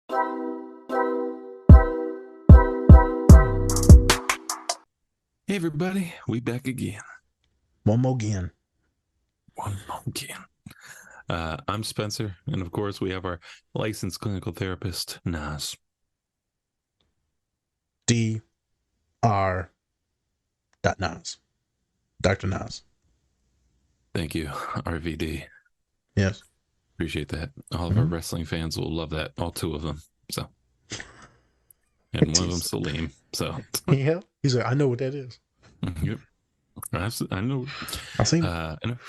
Hey everybody, we back again. One more again. One more again. I'm Spencer, and of course we have our licensed clinical therapist, Nas. Dr. Nas. Dr. Nas. Thank you, RVD. Yes. Appreciate that. All of our Mm-hmm. wrestling fans will love that. All two of them. So, and one of them, Salim. So, Yeah. He's like, I know what that is. yep, I know. I've seen it. And of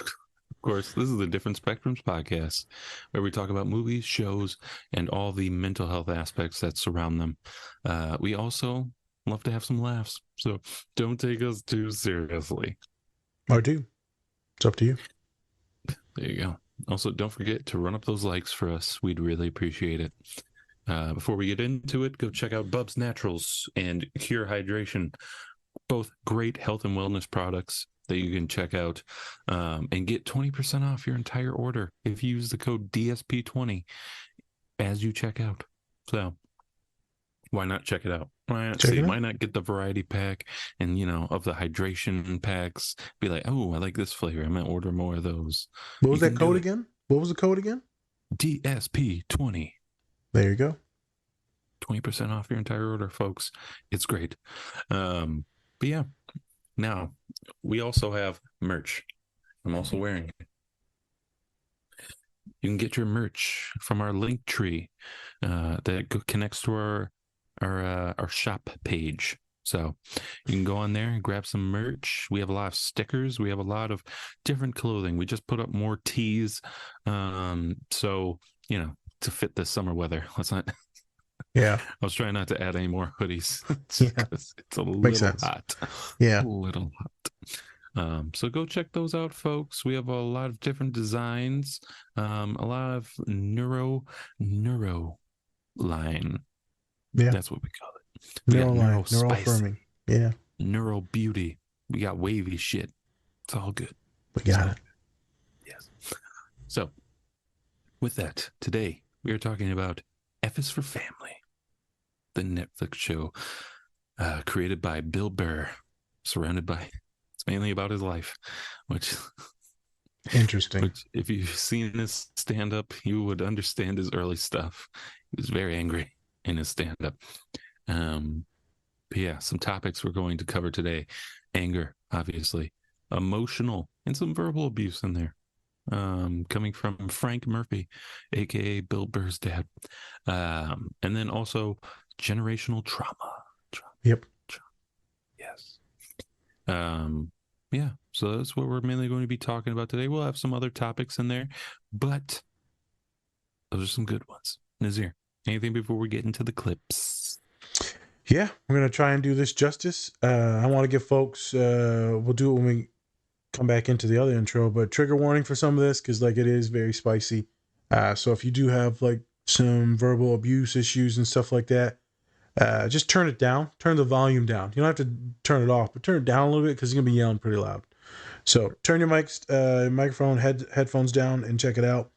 course, this is the Different Spectrums podcast, where we talk about movies, shows, and all the mental health aspects that surround them. We also love to have some laughs, so don't take us too seriously. Or do. It's up to you. There you go. Also, don't forget to run up those likes for us. We'd really appreciate it. Before we get into it, go check out Bubs Naturals and Cure Hydration, both great health and wellness products that you can check out and get 20% off your entire order if you use the code DSP20 as you check out. So why not check it out? Why not Check see? it Why out. not get the variety pack and, of the hydration packs? Be like, oh, I like this flavor. I'm going to order more of those. What You was that can do code it. again? What was the code again? DSP20. There you go. 20% off your entire order, folks. It's great. But yeah, now we also have merch. I'm also wearing it. You can get your merch from our link tree that connects to our shop page. So you can go on there and grab some merch. We have a lot of stickers. We have a lot of different clothing. We just put up more tees. So to fit the summer weather. Let's not. Yeah. I was trying not to add any more hoodies just Yeah. because it's a Makes little sense. hot. A Yeah. little hot. So go check those out, folks. We have a lot of different designs, a lot of neuro line. Yeah. That's what we call it. We got neuro Neuroline. Neural spicy, firming. Yeah. neuro beauty. We got wavy shit. It's all good. We It's got all it. good. Yes. So with that, today we are talking about F is for Family, the Netflix show created by Bill Burr, surrounded by. It's mainly about his life, which Interesting. Which, if you've seen this stand up, you would understand his early stuff. He was very angry in his stand up. But yeah, some topics we're going to cover today: anger, obviously, emotional, and some verbal abuse in there. Coming from Frank Murphy, aka Bill Burr's dad. And then also generational trauma. Yep. Trauma. Yes. Yeah, so that's what we're mainly going to be talking about today. We'll have some other topics in there, but those are some good ones. Nazir, anything before we get into the clips? Yeah. We're going to try and do this justice. I want to give folks, we'll do it when we come back into the other intro, but trigger warning for some of this because like it is very spicy. So if you do have like some verbal abuse issues and stuff like that, just turn it down. Turn the volume down. You don't have to turn it off, but turn it down a little bit because you're gonna be yelling pretty loud. So turn your microphone, headphones down, and check it out.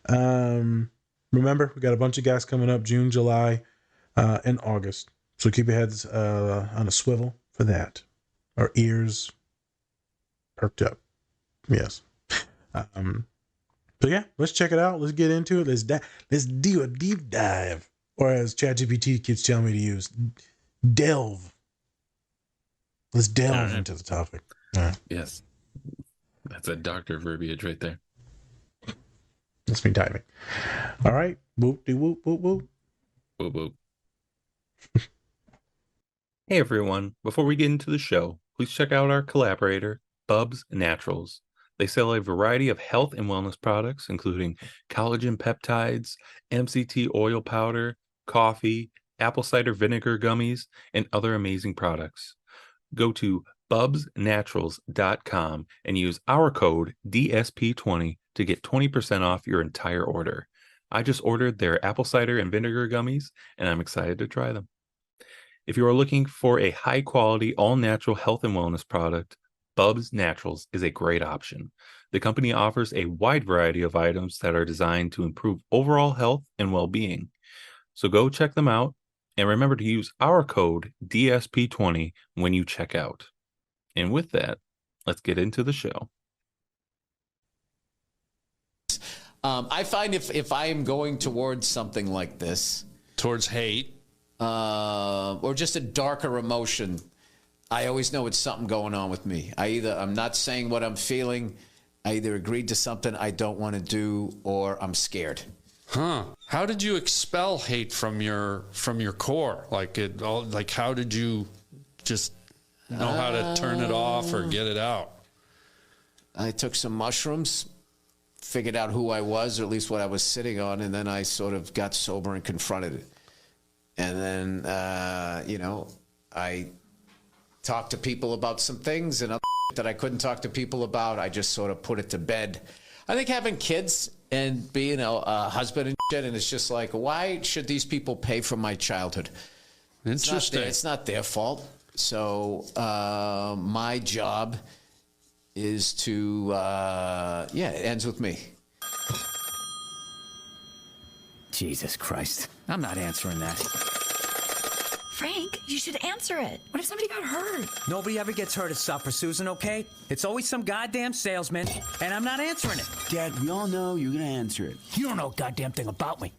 Um, Remember, we got a bunch of guests coming up June, July, and August. So keep your heads on a swivel for that. Our ears perked up. Yes. Um, so yeah, let's check it out. Let's get into it. Let's do a deep dive, or as ChatGPT keeps telling me to use, delve. Let's All delve right. into the topic. All right. Yes, that's a doctor verbiage right there. That's me diving. All right. Whoop de whoop whoop whoop. Whoop, whoop. Hey everyone, before we get into the show, please check out our collaborator, Bubs Naturals. They sell a variety of health and wellness products, including collagen peptides, MCT oil powder, coffee, apple cider vinegar gummies, and other amazing products. Go to bubsnaturals.com and use our code DSP20 to get 20% off your entire order. I just ordered their apple cider and vinegar gummies, and I'm excited to try them. If you are looking for a high quality, all natural health and wellness product, Bubs Naturals is a great option. The company offers a wide variety of items that are designed to improve overall health and well being. So go check them out. And remember to use our code DSP20 when you check out. And with that, let's get into the show. I find if I am going towards something like this, towards hate, or just a darker emotion, I always know it's something going on with me. I'm not saying what I'm feeling. I either agreed to something I don't want to do, or I'm scared. Huh? How did you expel hate from your core? Like how did you just know how to turn it off or get it out? I took some mushrooms, figured out who I was, or at least what I was sitting on, and then I sort of got sober and confronted it. And then, I talked to people about some things, and other that I couldn't talk to people about, I just sort of put it to bed. I think having kids and being a husband and shit, and it's just like, why should these people pay for my childhood? Interesting. It's not their fault. So my job is to, it ends with me. Jesus Christ. I'm not answering that. Frank, you should answer it. What if somebody got hurt? Nobody ever gets hurt at supper, Susan, okay? It's always some goddamn salesman, and I'm not answering it. Dad, we all know you're gonna answer it. You don't know a goddamn thing about me.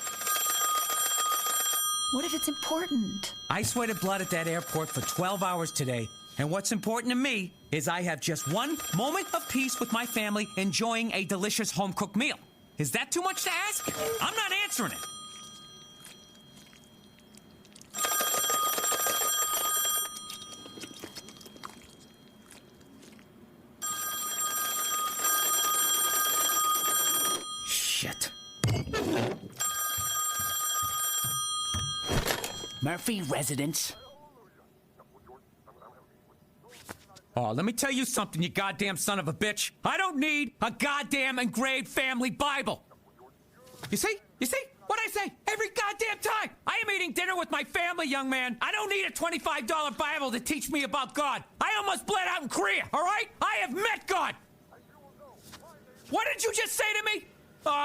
What if it's important? I sweated blood at that airport for 12 hours today, and what's important to me is I have just one moment of peace with my family enjoying a delicious home-cooked meal. Is that too much to ask? I'm not answering it. Shit. Murphy residence. Oh, let me tell you something, you goddamn son of a bitch. I don't need a goddamn engraved family Bible. You see? What'd I say? Every goddamn time. I am eating dinner with my family, young man. I don't need a $25 Bible to teach me about God. I almost bled out in Korea, all right? I have met God. What did you just say to me?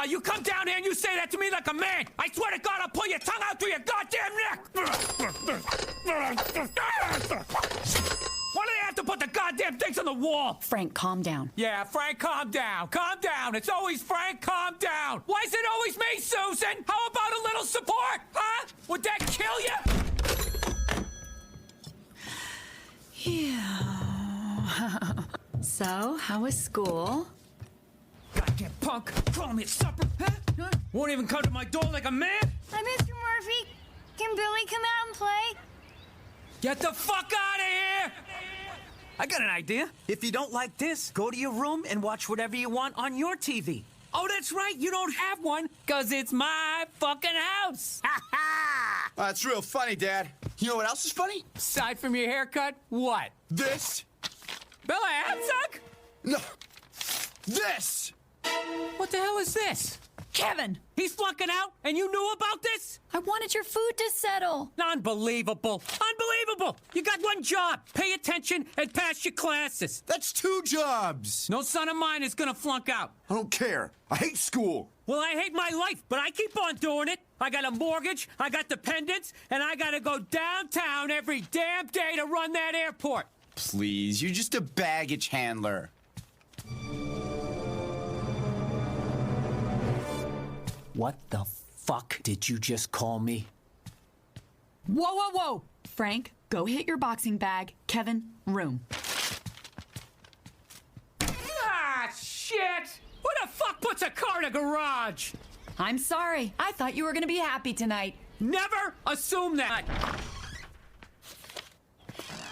You come down here and you say that to me like a man. I swear to God, I'll pull your tongue out through your goddamn neck. Why do they have to put the goddamn things on the wall? Frank, calm down. Yeah, Frank, calm down. Calm down. It's always Frank, calm down. Why is it always me, Susan? How about a little support, huh? Would that kill you? Yeah. So, how was school? Goddamn punk. Calling me at supper, huh? Won't even come to my door like a man? Hi, Mr. Murphy. Can Billy come out and play? Get the fuck out of here! I got an idea. If you don't like this, go to your room and watch whatever you want on your TV. Oh, that's right, you don't have one, because it's my fucking house. Ha ha! That's real funny, Dad. You know what else is funny? Aside from your haircut, what? This. Bella Abzug? No. This. What the hell is this? Kevin! He's flunking out, and you knew about this? I wanted your food to settle. Unbelievable. Unbelievable. You got one job. Pay attention and pass your classes. That's 2 jobs. No son of mine is gonna flunk out. I don't care. I hate school. Well, I hate my life, but I keep on doing it. I got a mortgage, I got dependents, and I gotta go downtown every damn day to run that airport. Please, you're just a baggage handler. What the fuck did you just call me? Whoa, whoa, whoa! Frank, go hit your boxing bag. Kevin, room. Ah, shit! Who the fuck puts a car in a garage? I'm sorry. I thought you were gonna be happy tonight. Never assume that.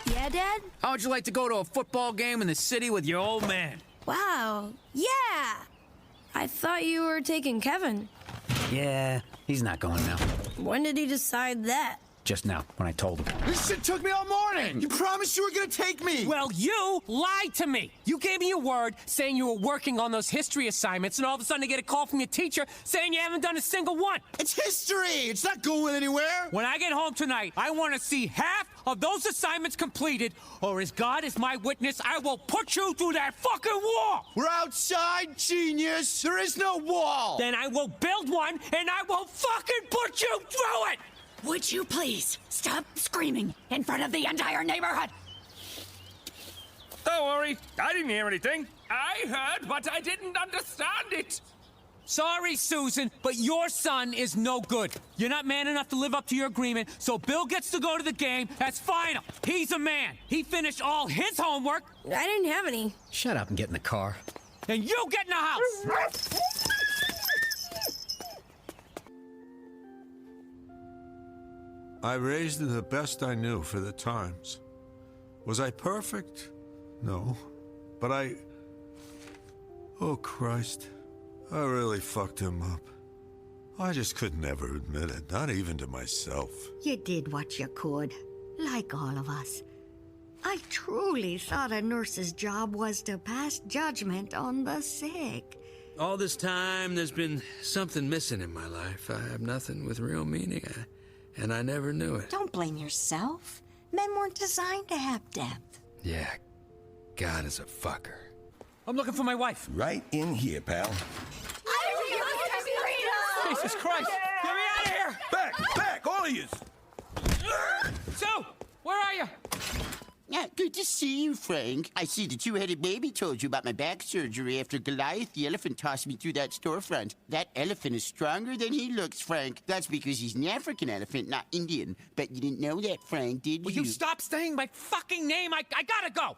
Yeah, Dad? How would you like to go to a football game in the city with your old man? Wow. Yeah. I thought you were taking Kevin. Yeah, he's not going now. When did he decide that? just now when I told him. This shit took me all morning. You promised you were gonna take me. Well, you lied to me. You gave me a word saying you were working on those history assignments, and all of a sudden I get a call from your teacher saying you haven't done a single one. It's history. It's not going anywhere. When I get home tonight, I want to see half of those assignments completed, or as God is my witness, I will put you through that fucking wall. We're outside, genius. There is no wall. Then I will build one, and I will fucking put you through it. Would you please stop screaming in front of the entire neighborhood? Don't worry, I didn't hear anything. I heard, but I didn't understand it. Sorry, Susan, but your son is no good. You're not man enough to live up to your agreement, so Bill gets to go to the game. That's final. He's a man. He finished all his homework. I didn't have any. Shut up and get in the car. And you get in the house. I raised him the best I knew for the times. Was I perfect? No. But oh Christ, I really fucked him up. I just could never admit it, not even to myself. You did what you could, like all of us. I truly thought a nurse's job was to pass judgment on the sick. All this time, there's been something missing in my life. I have nothing with real meaning, and I never knew it. Don't blame yourself. Men weren't designed to have depth. Yeah, God is a fucker. I'm looking for my wife. Right in here, pal. Jesus Christ! Get me out of here! Back, all of you! Sue, where are you? Yeah, good to see you, Frank. I see that you had a baby told you about my back surgery after Goliath the elephant tossed me through that storefront. That elephant is stronger than he looks, Frank. That's because he's an African elephant, not Indian. Bet you didn't know that, Frank, did you? Will you stop saying my fucking name? I gotta go.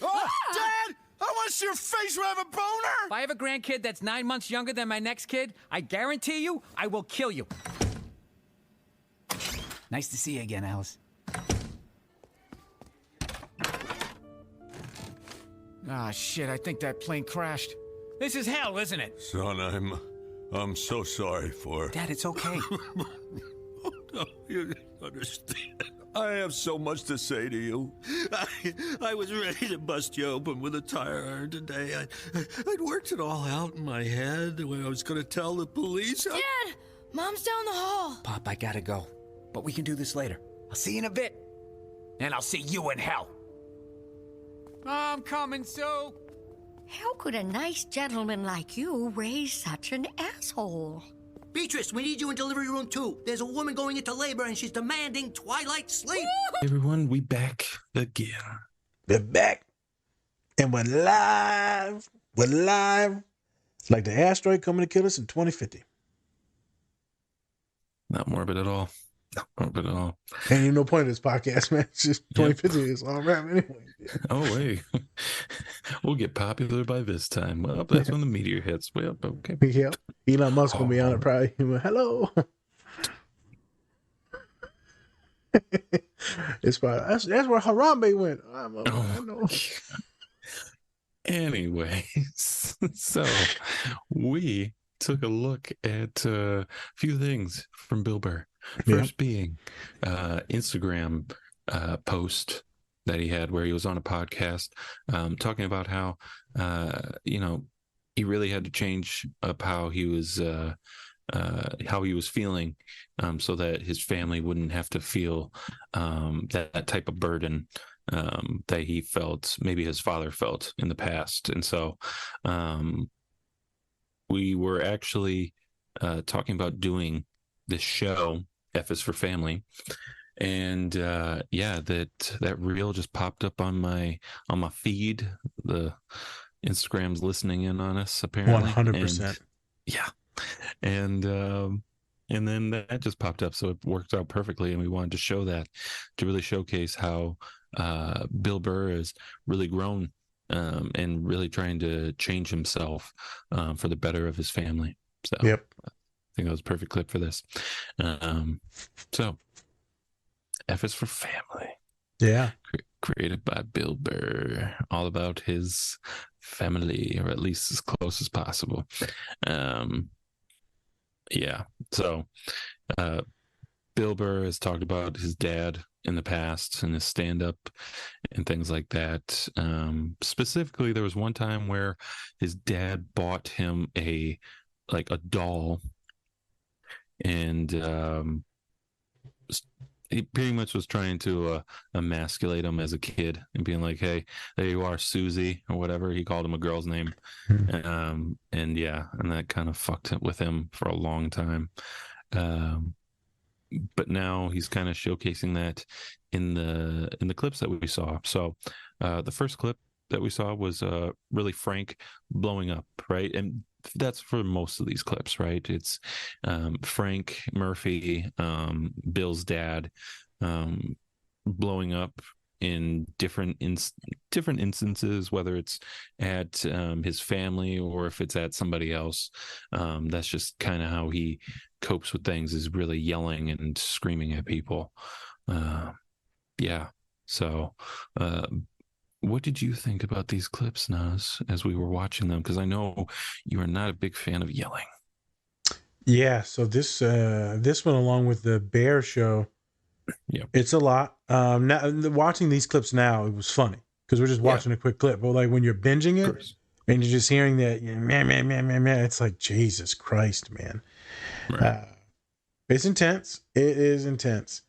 Oh, Dad! I want to see your face when I have a boner! If I have a grandkid that's 9 months younger than my next kid, I guarantee you, I will kill you. Nice to see you again, Alice. Ah, shit, I think that plane crashed. This is hell, isn't it? Son, I'm so sorry for... Dad, it's okay. No, you don't understand. I have so much to say to you. I was ready to bust you open with a tire iron today. I'd worked it all out in my head when I was going to tell the police. Dad, Mom's down the hall. Pop, I gotta go. But we can do this later. I'll see you in a bit. And I'll see you in hell. I'm coming, Sue. How could a nice gentleman like you raise such an asshole? Beatrice, we need you in delivery room 2. There's a woman going into labor and she's demanding twilight sleep. Everyone, we back again. We're back. And we're live. We're live. It's like the asteroid coming to kill us in 2050. Not morbid at all. Not morbid at all. And you no point of this podcast, man. It's just 2050 is all right anyway. Oh, wait. We'll get popular by this time. Well, that's when the meteor hits. Well, okay. Yep. Elon Musk will be on it probably. He went, hello. It's probably, that's where Harambe went. I know. Anyways, so we took a look at a few things from Bill Burr. First being Instagram post that he had where he was on a podcast talking about how he really had to change up how he was feeling so that his family wouldn't have to feel that type of burden that he felt, maybe his father felt in the past. And so we were actually talking about doing this show, F is for Family. And that reel just popped up on my feed. The Instagram's listening in on us, apparently. 100%. And then that just popped up, so it worked out perfectly, and we wanted to show that, to really showcase how Bill Burr has really grown and really trying to change himself for the better of his family. So yep. I think that was a perfect clip for this. So F is for Family. Yeah. Created by Bill Burr, all about his family, or at least as close as possible. So Bill Bill Burr has talked about his dad in the past and his stand-up and things like that. Specifically, there was one time where his dad bought him a doll, and he pretty much was trying to emasculate him as a kid and being like, "Hey, there you are, Susie," or whatever. He called him a girl's name, and that kind of fucked it with him for a long time. But now he's kind of showcasing that in the clips that we saw. So the first clip that we saw was really Frank blowing up, right? And that's for most of these clips, right? It's Frank Murphy, Bill's dad, blowing up in different instances, whether it's at his family or if it's at somebody else. That's just kind of how he copes with things, is really yelling and screaming at people. So what did you think about these clips, Nas, as we were watching them? Because I know you are not a big fan of yelling. Yeah, so this one, along with the Bear show, it's a lot. Now watching these clips now, it was funny because we're just watching a quick clip. But like when you're binging it and you're just hearing that man, it's like, Jesus Christ, man. Right. It's intense. It is intense.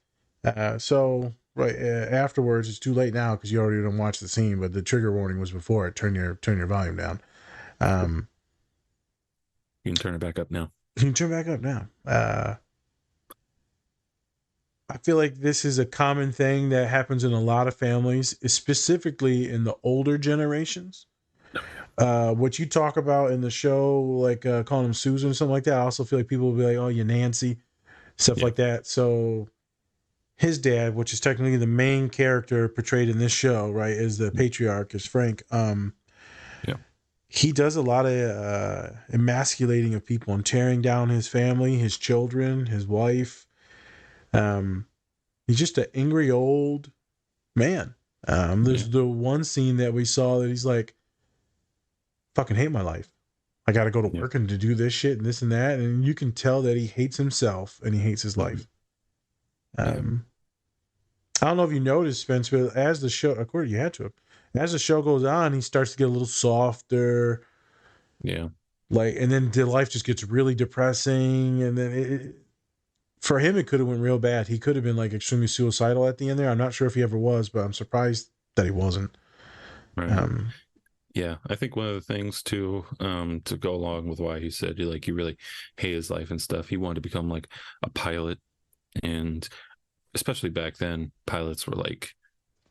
So afterwards, it's too late now because you already didn't watch the scene. But the trigger warning was before it. Turn your volume down. You can turn it back up now. You can turn back up now. I feel like this is a common thing that happens in a lot of families, specifically in the older generations. What you talk about in the show, like calling him Susan or something like that, I also feel like people will be like, "Oh, you Nancy," stuff like that. So his dad, which is technically the main character portrayed in this show, right, is the patriarch, is Frank. He does a lot of emasculating of people and tearing down his family, his children, his wife. He's just an angry old man. There's the one scene that we saw that he's like, fucking hate my life. I got to go to work and to do this shit and this and that. And you can tell that he hates himself and he hates his life. I don't know if you noticed, Spence, but as the show, according you had to, as the show goes on, he starts to get a little softer. Yeah. And then the life just gets really depressing. And then for him, it could have went real bad. He could have been like extremely suicidal at the end there. I'm not sure if he ever was, but I'm surprised that he wasn't. Right. Yeah, I think one of the things too, to go along with why he said he really hated his life and stuff. He wanted to become like a pilot, and especially back then, pilots were like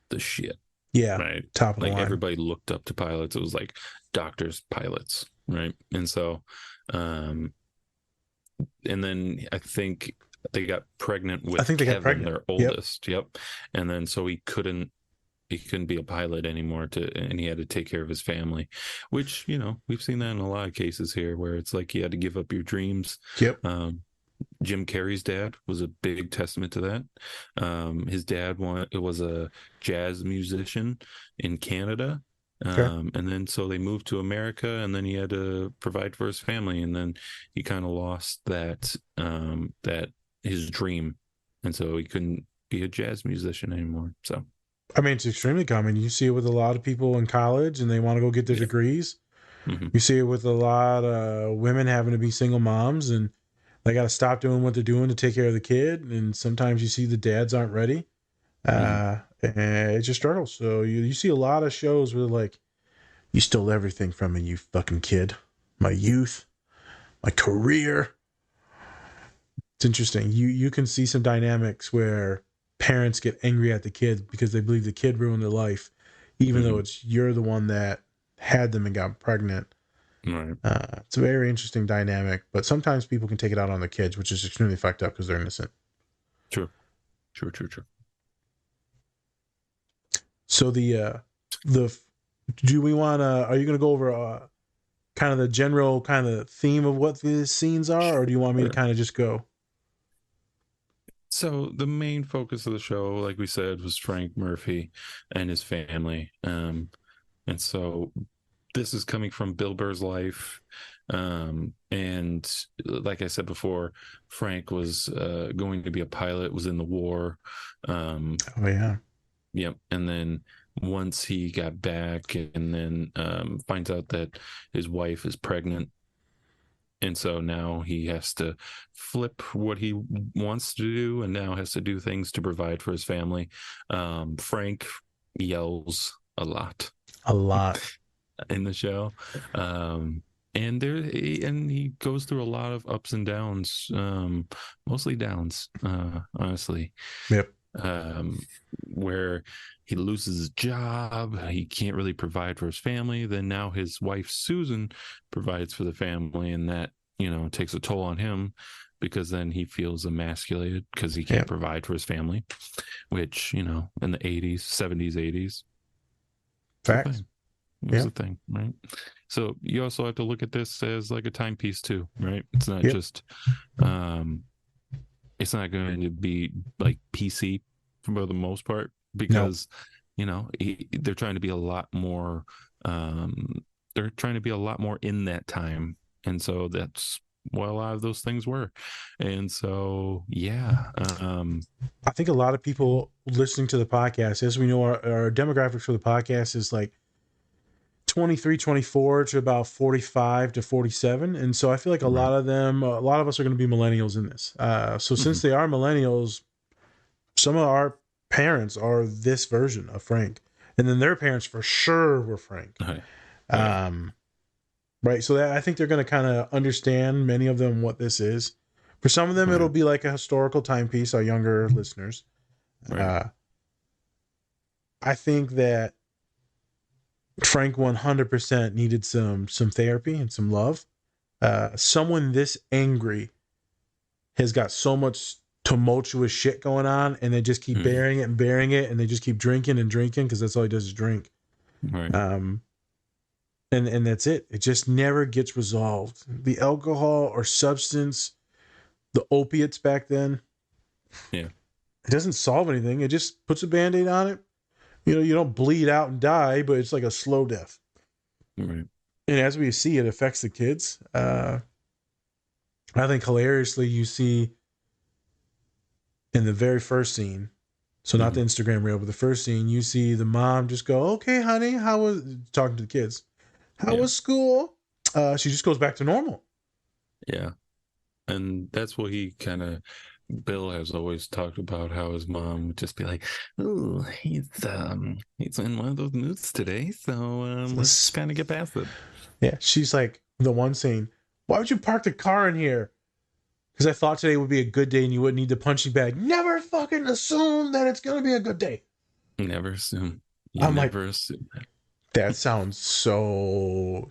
the shit. Yeah, right. Top of the line. Everybody looked up to pilots. It was like doctors, pilots, right? And so, and then I think they got pregnant with Kevin, their oldest. Yep. And then so he couldn't be a pilot anymore and he had to take care of his family, which, we've seen that in a lot of cases here where it's like you had to give up your dreams. Yep. Jim Carrey's dad was a big testament to that. His dad was a jazz musician in Canada. And then so they moved to America, and then he had to provide for his family, and then he kind of lost that his dream, and so he couldn't be a jazz musician anymore. So I mean, it's extremely common. You see it with a lot of people in college and they want to go get their degrees. You see it with a lot of women having to be single moms and they got to stop doing what they're doing to take care of the kid. And sometimes you see the dads aren't ready. And it's a struggle. So you see a lot of shows where like, you stole everything from me, you fucking kid. My youth, my career. It's interesting. You can see some dynamics where parents get angry at the kid because they believe the kid ruined their life, even though you're the one that had them and got pregnant. Right. It's a very interesting dynamic, but sometimes people can take it out on the kids, which is extremely fucked up because they're innocent. True. So do we want to, are you going to go over kind of the general kind of theme of what the scenes are, or do you want me to kind of just go? So the main focus of the show, like we said, was Frank Murphy and his family. And so this is coming from Bill Burr's life. And like I said before, Frank was going to be a pilot, was in the war. Oh yeah. Yep. And then once he got back and then finds out that his wife is pregnant. And so now he has to flip what he wants to do and now has to do things to provide for his family. Frank yells a lot. A lot. In the show. And he goes through a lot of ups and downs, mostly downs, honestly. Yep. Where he loses his job, he can't really provide for his family. Then now his wife Susan provides for the family, and that takes a toll on him because then he feels emasculated because he can't provide for his family, which in the 80s, 70s, 80s, facts. It was a thing, right? So you also have to look at this as like a timepiece too, right? It's not just it's not going to be like PC for the most part because they're trying to be a lot more they're trying to be a lot more in that time, and so that's what a lot of those things were. And so I think a lot of people listening to the podcast, as we know, our demographic for the podcast is like 23, 24 to about 45 to 47. And so I feel like a lot of us are going to be millennials in this. So since they are millennials, some of our parents are this version of Frank. And then their parents for sure were Frank. Right. So I think they're going to kind of understand, many of them, what this is. For some of them, it'll be like a historical timepiece, our younger listeners. I think that Frank 100% needed some therapy and some love. Someone this angry has got so much tumultuous shit going on, and they just keep bearing it, and they just keep drinking and drinking because that's all he does is drink. Right. And that's it. It just never gets resolved. The alcohol or substance, the opiates back then, it doesn't solve anything. It just puts a Band-Aid on it. You don't bleed out and die, but it's like a slow death. Right. And as we see, it affects the kids. I think hilariously, you see in the very first scene, so not the Instagram reel, but the first scene, you see the mom just go, "Okay, honey, how was," talking to the kids, "how was school?" She just goes back to normal. Yeah. And that's what Bill has always talked about, how his mom would just be like, "Oh, he's in one of those moods today, so let's kind of get past it." Yeah, she's like, the one scene, "Why would you park the car in here?" "Because I thought today would be a good day and you wouldn't need the punching bag." Never fucking assume that it's gonna be a good day. Never assume. Assume that. That sounds so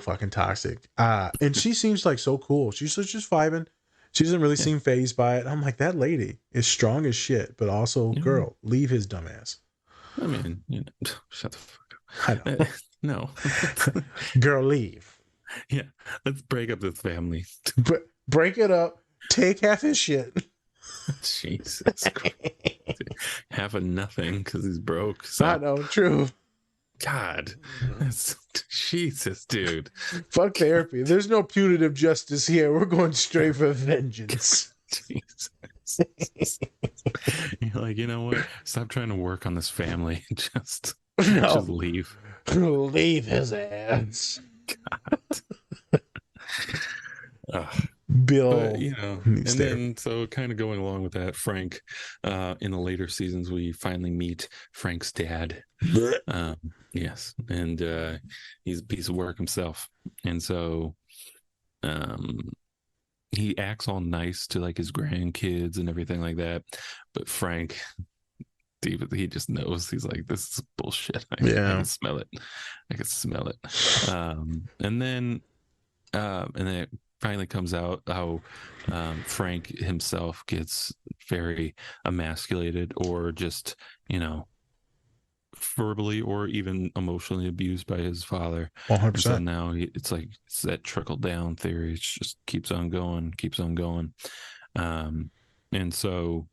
fucking toxic. And she seems like so cool. She's just vibing. She doesn't really seem fazed by it. I'm like, that lady is strong as shit, but also, girl, leave his dumb ass. I mean, shut the fuck up. I know. No. Girl, leave. Yeah, let's break up this family. Break it up. Take half his shit. Jesus Christ. Half of nothing because he's broke. So. I know, true. God, Jesus, dude. Fuck therapy. There's no punitive justice here. We're going straight for vengeance. Jesus. You're like, you know what? Stop trying to work on this family. Just leave. Leave his ass. God. Bill, but, and then so kind of going along with that, Frank, in the later seasons, we finally meet Frank's dad. Yes, and he's a piece of work himself, and so he acts all nice to like his grandkids and everything like that, but Frank, he just knows. He's like, this is bullshit. I can smell it. And then it finally comes out how Frank himself gets very emasculated, or just verbally or even emotionally abused by his father. 100%. So now it's that trickle down theory. It just keeps on going. And so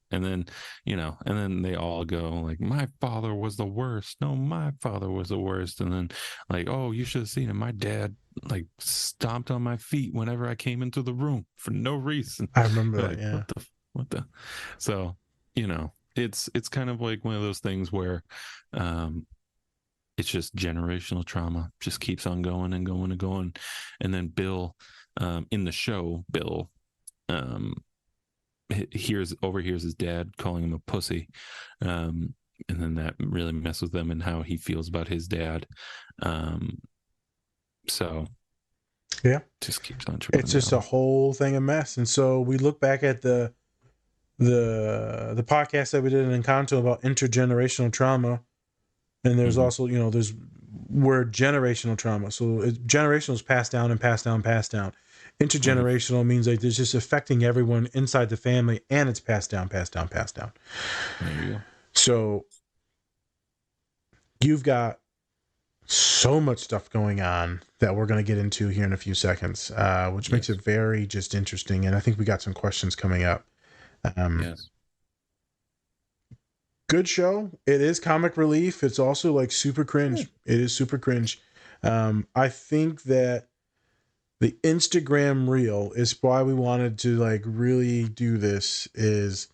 And then, and then they all go like, my father was the worst. No, my father was the worst. And then like, oh, you should have seen him. My dad like stomped on my feet whenever I came into the room for no reason. I remember that. Like, Yeah. what the? So, it's kind of like one of those things where, it's just generational trauma just keeps on going and going and going. And then Bill, in the show, Bill, overhears his dad calling him a pussy, and then that really messes with them and how he feels about his dad. So yeah, just keeps on. It's just a whole thing of mess. And so we look back at the podcast that we did in Encanto about intergenerational trauma, and there's also there's word generational trauma. So generational is passed down and passed down and passed down. Intergenerational means like it's just affecting everyone inside the family, and it's passed down, passed down, passed down. There you go. So you've got so much stuff going on that we're going to get into here in a few seconds, which makes it very just interesting. And I think we got some questions coming up. Yes. Good show. It is comic relief. It's also like super cringe. It is super cringe. I think that the Instagram reel is why we wanted to like really do this, is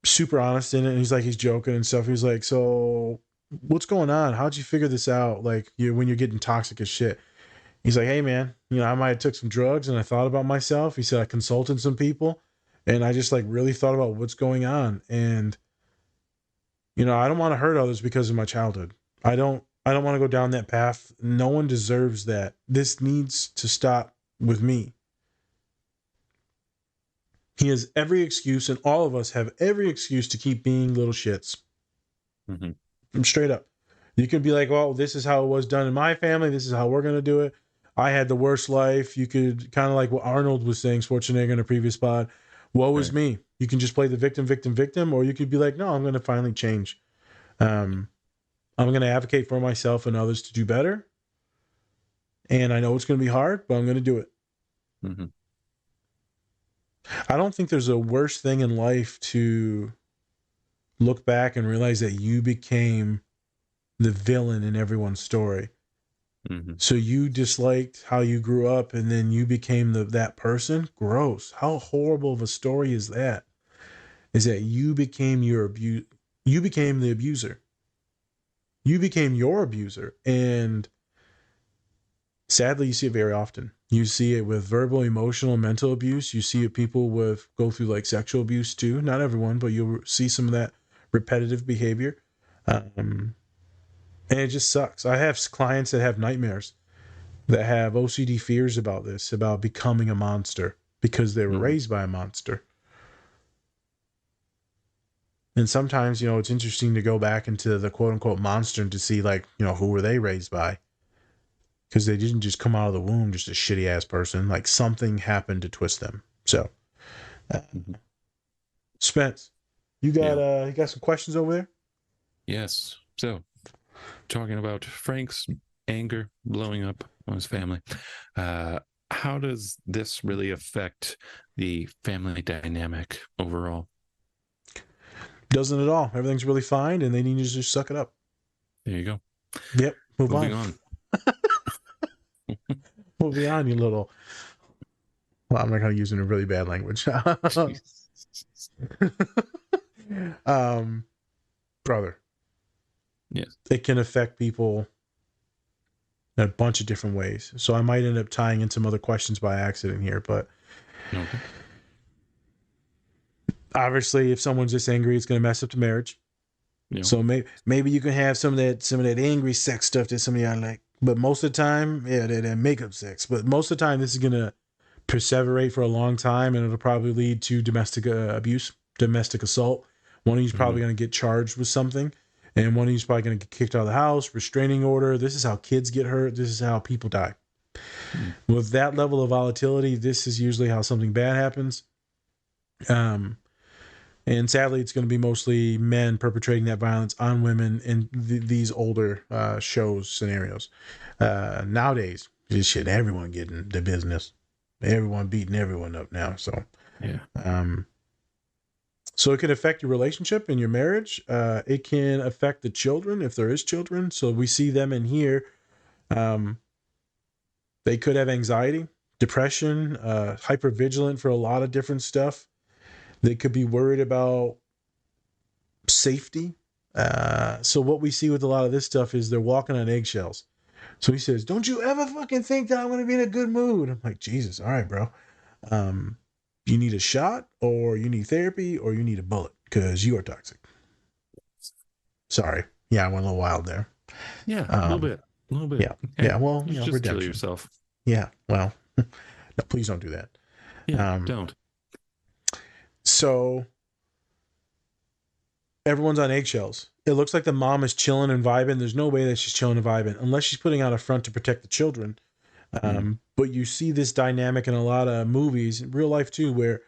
super honest in it. And he's joking and stuff. He's like, so what's going on? How'd you figure this out? Like when you're getting toxic as shit. He's like, hey man, I might have took some drugs and I thought about myself. He said, I consulted some people and I just like really thought about what's going on. And, I don't want to hurt others because of my childhood. I don't want to go down that path. No one deserves that. This needs to stop with me. He has every excuse, and all of us have every excuse to keep being little shits. Mm-hmm. I'm straight up. You can be like, well, this is how it was done in my family. This is how we're going to do it. I had the worst life. You could kind of like what Arnold was saying, Schwarzenegger in a previous pod. Woe is me. You can just play the victim, or you could be like, no, I'm going to finally change. I'm going to advocate for myself and others to do better. And I know it's going to be hard, but I'm going to do it. Mm-hmm. I don't think there's a worse thing in life to look back and realize that you became the villain in everyone's story. Mm-hmm. So you disliked how you grew up and then you became that person. Gross. How horrible of a story is that? Is that you became you became the abuser. You became your abuser. And sadly, you see it very often. You see it with verbal, emotional, mental abuse. You see it people go through like sexual abuse too. Not everyone, but you'll see some of that repetitive behavior. And it just sucks. I have clients that have nightmares, that have OCD fears about this, about becoming a monster because they were raised by a monster. And sometimes, it's interesting to go back into the quote unquote monster and to see like, who were they raised by? Because they didn't just come out of the womb just a shitty ass person. Like something happened to twist them. So, Spence, you got some questions over there? Yes. So, talking about Frank's anger blowing up on his family, how does this really affect the family dynamic overall? Doesn't at all. Everything's really fine, and they need to just suck it up. There you go. Yep. Moving on. Moving on, you little. Well, I'm not going to use it in a really bad language. Brother. Yes. It can affect people in a bunch of different ways. So I might end up tying in some other questions by accident here, but okay. Obviously, if someone's just angry, it's going to mess up the marriage. Yeah. So maybe you can have some of that angry sex stuff that some of y'all like. But most of the time, that makeup sex. But most of the time, this is going to perseverate for a long time, and it'll probably lead to domestic abuse, domestic assault. One of you's probably going to get charged with something, and one of you's probably going to get kicked out of the house, restraining order. This is how kids get hurt. This is how people die. With that level of volatility, this is usually how something bad happens. And sadly, it's going to be mostly men perpetrating that violence on women in these older shows, scenarios. Nowadays, just shit, everyone getting the business. Everyone beating everyone up now. So, yeah. So it can affect your relationship and your marriage. It can affect the children if there is children. So we see them in here. They could have anxiety, depression, hypervigilant for a lot of different stuff. They could be worried about safety. So what we see with a lot of this stuff is they're walking on eggshells. So he says, "Don't you ever fucking think that I'm going to be in a good mood?" I'm like, Jesus, all right, bro. You need a shot, or you need therapy, or you need a bullet, because you are toxic. Sorry. Yeah, I went a little wild there. Yeah, a little bit. A little bit. Yeah. Yeah, well, you just redemption. kill yourself. Yeah, well, no, please don't do that. Yeah, don't. So everyone's on eggshells. It looks like the mom is chilling and vibing. There's no way that she's chilling and vibing unless she's putting out a front to protect the children. But you see this dynamic in a lot of movies, in real life too, where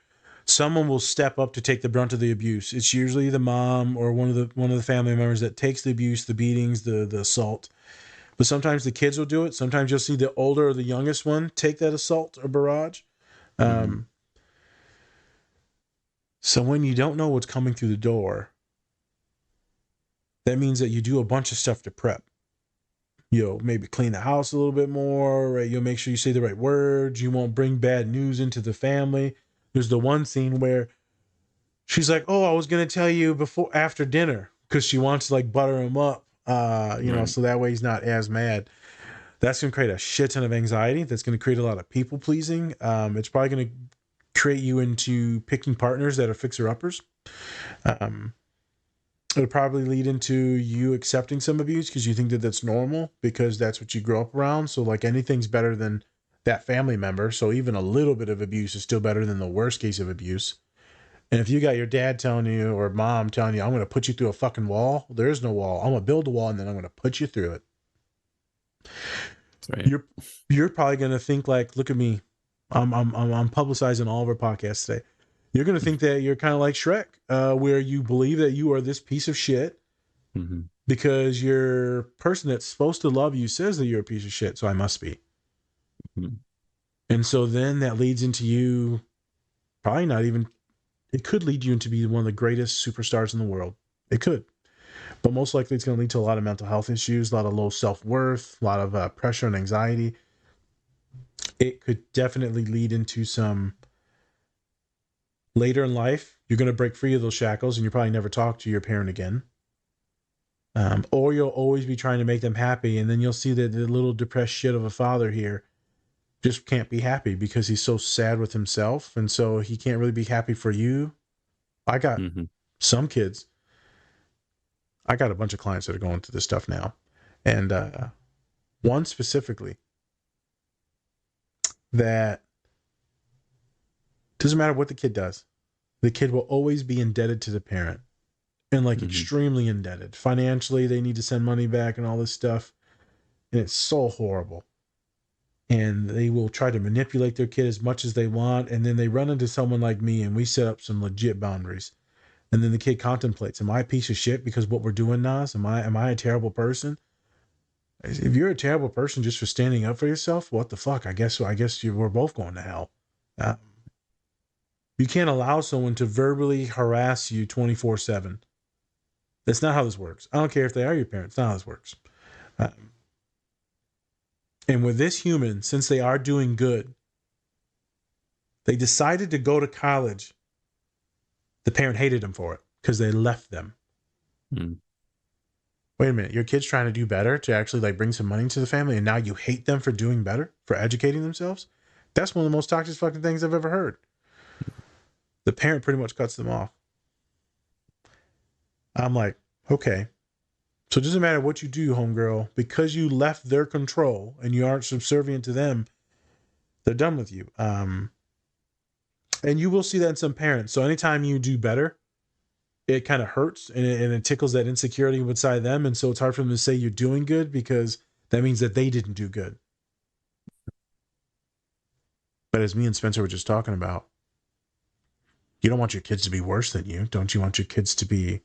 someone will step up to take the brunt of the abuse. It's usually the mom or one of the family members that takes the abuse, the beatings, the assault. But sometimes the kids will do it. Sometimes you'll see the older or the youngest one take that assault or barrage. So when you don't know what's coming through the door, that means that you do a bunch of stuff to prep. You'll maybe clean the house a little bit more, right? You'll make sure you say the right words. You won't bring bad news into the family. There's the one scene where she's like, "Oh, I was going to tell you after dinner," because she wants to like butter him up, so that way he's not as mad. That's going to create a shit ton of anxiety. That's going to create a lot of people pleasing. It's probably going to create you into picking partners that are fixer-uppers. It'll probably lead into you accepting some abuse because you think that that's normal because that's what you grew up around. So like anything's better than that family member. So even a little bit of abuse is still better than the worst case of abuse. And if you got your dad telling you or mom telling you, "I'm going to put you through a fucking wall," there is no wall. I'm going to build a wall and then I'm going to put you through it. Right. You're probably going to think like, "Look at me. I'm publicizing all of our podcasts today." You're going to think that you're kind of like Shrek, where you believe that you are this piece of shit because your person that's supposed to love you says that you're a piece of shit, so I must be. And so then that leads into you probably not even, it could lead you into be one of the greatest superstars in the world. It could. But most likely it's going to lead to a lot of mental health issues, a lot of low self-worth, a lot of pressure and anxiety. It could definitely lead into some... Later in life, you're going to break free of those shackles and you probably never talk to your parent again. Or you'll always be trying to make them happy. And then you'll see that the little depressed shit of a father here just can't be happy because he's so sad with himself. And so he can't really be happy for you. I got some kids. I got a bunch of clients that are going through this stuff now. And one specifically that doesn't matter what the kid does. The kid will always be indebted to the parent and like extremely indebted. Financially, they need to send money back and all this stuff. And it's so horrible. And they will try to manipulate their kid as much as they want. And then they run into someone like me and we set up some legit boundaries. And then the kid contemplates, am I a piece of shit because what we're doing, Nas? Am I a terrible person? If you're a terrible person just for standing up for yourself, what the fuck? I guess we're both going to hell. You can't allow someone to verbally harass you 24/7. That's not how this works. I don't care if they are your parents. That's not how this works. And with this human, since they are doing good, they decided to go to college. The parent hated them for it because they left them. Wait a minute. Your kid's trying to do better to actually like bring some money into the family, and now you hate them for doing better, for educating themselves? That's one of the most toxic fucking things I've ever heard. The parent pretty much cuts them off. I'm like, okay. So it doesn't matter what you do, homegirl, because you left their control and you aren't subservient to them, they're done with you. And you will see that in some parents. So anytime you do better, it kind of hurts and it tickles that insecurity inside them. And so it's hard for them to say you're doing good because that means that they didn't do good. But as me and Spencer were just talking about, you don't want your kids to be worse than you. Don't you want your kids to be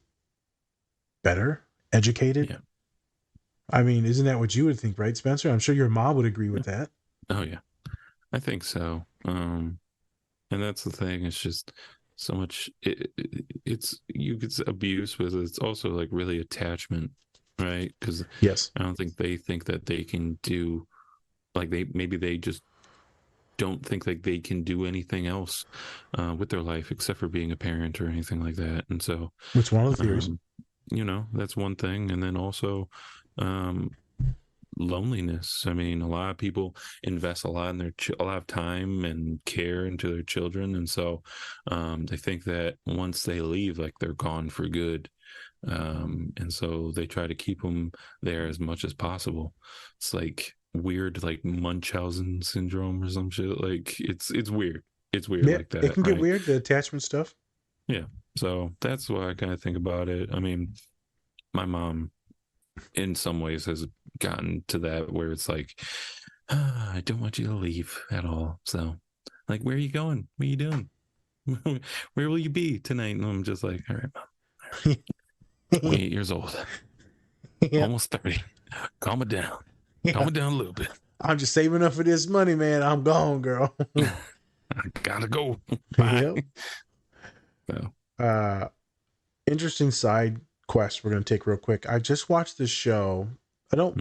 better, educated? Yeah. I mean, isn't that what you would think, right, Spencer? I'm sure your mom would agree with that. Oh, yeah. I think so. And that's the thing. It's just so much. It's you get abuse, but it's also like really attachment, right? Because Yes. I don't think they think that they can do like they just don't think like they can do anything else with their life except for being a parent or anything like that. And so, It's one of the theories. that's one thing. And then also, um, loneliness. I mean, a lot of people invest a lot in a lot of time and care into their children, and so they think that once they leave, like they're gone for good. And so they try to keep them there as much as possible. It's like weird, like Munchausen syndrome or some shit. Like it's weird. It's weird Yeah, like that. it can get right? weird, the attachment stuff. Yeah. So that's why I kind of think about it. I mean, my mom in some ways has gotten to that where it's like, I don't want you to leave at all. So, like, where are you going? What are you doing? Where will you be tonight? And I'm just like, all right, Mom. 28 years old, almost 30. Calm it down. Calm it down a little bit. I'm just saving up for this money, man. I'm gone, girl. I gotta go. Bye. Yep. So. Interesting side quest we're going to take real quick. I just watched this show. I don't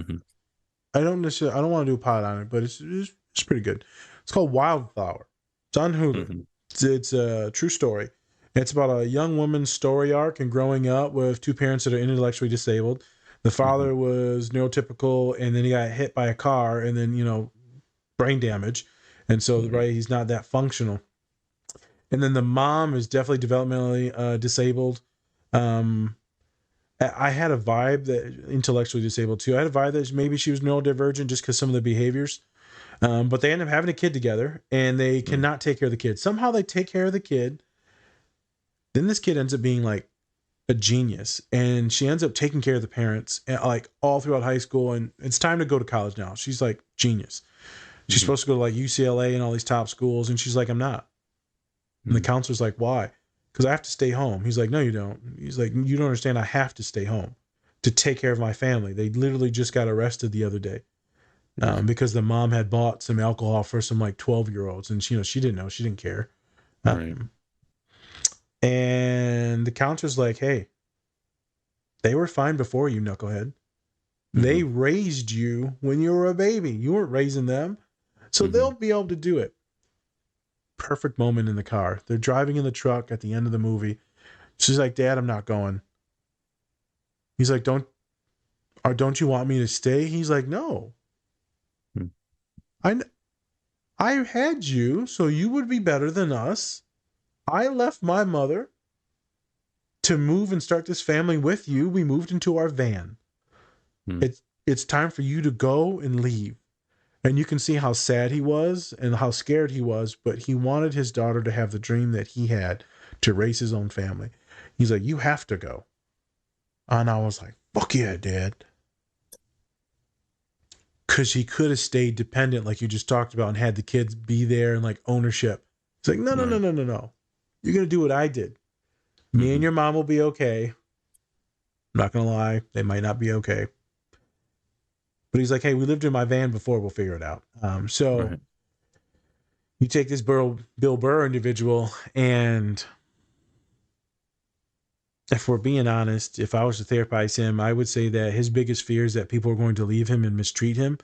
necessarily, I don't want to do a pod on it, but it's pretty good. It's called Wildflower. It's on Hulu. It's a true story. It's about a young woman's story arc and growing up with two parents that are intellectually disabled. The father was neurotypical, and then he got hit by a car, and then brain damage, and so he's not that functional. And then the mom is definitely developmentally disabled. I had a vibe that intellectually disabled too. I had a vibe that maybe she was neurodivergent just because some of the behaviors. But they end up having a kid together, and they cannot take care of the kid. Somehow they take care of the kid. Then this kid ends up being like a genius, and she ends up taking care of the parents like all throughout high school. And it's time to go to college now. She's like genius. She's supposed to go to like UCLA and all these top schools, and she's like, I'm not. And the counselor's like, why? Because I have to stay home. He's like, no, you don't. He's like, you don't understand. I have to stay home to take care of my family. They literally just got arrested the other day because the mom had bought some alcohol for some like 12-year-olds. And she didn't know. She didn't care. Right. And the counselor's like, hey, they were fine before you, knucklehead. They raised you when you were a baby. You weren't raising them. So they'll be able to do it. Perfect moment in the car. They're driving in the truck at the end of the movie. She's like, Dad, I'm not going. He's like, don't you want me to stay? He's like, no. I had you so you would be better than us. I left my mother to move and start this family with you. We moved into our van. It's time for you to go and leave. And you can see how sad he was and how scared he was, but he wanted his daughter to have the dream that he had to raise his own family. He's like, you have to go. And I was like, fuck yeah, Dad. Because he could have stayed dependent like you just talked about and had the kids be there and like ownership. It's like, no. You're going to do what I did. Me and your mom will be okay. I'm not going to lie. They might not be okay. But he's like, hey, we lived in my van before. We'll figure it out. You take this Bill Burr individual, and if we're being honest, if I was to therapize him, I would say that his biggest fear is that people are going to leave him and mistreat him.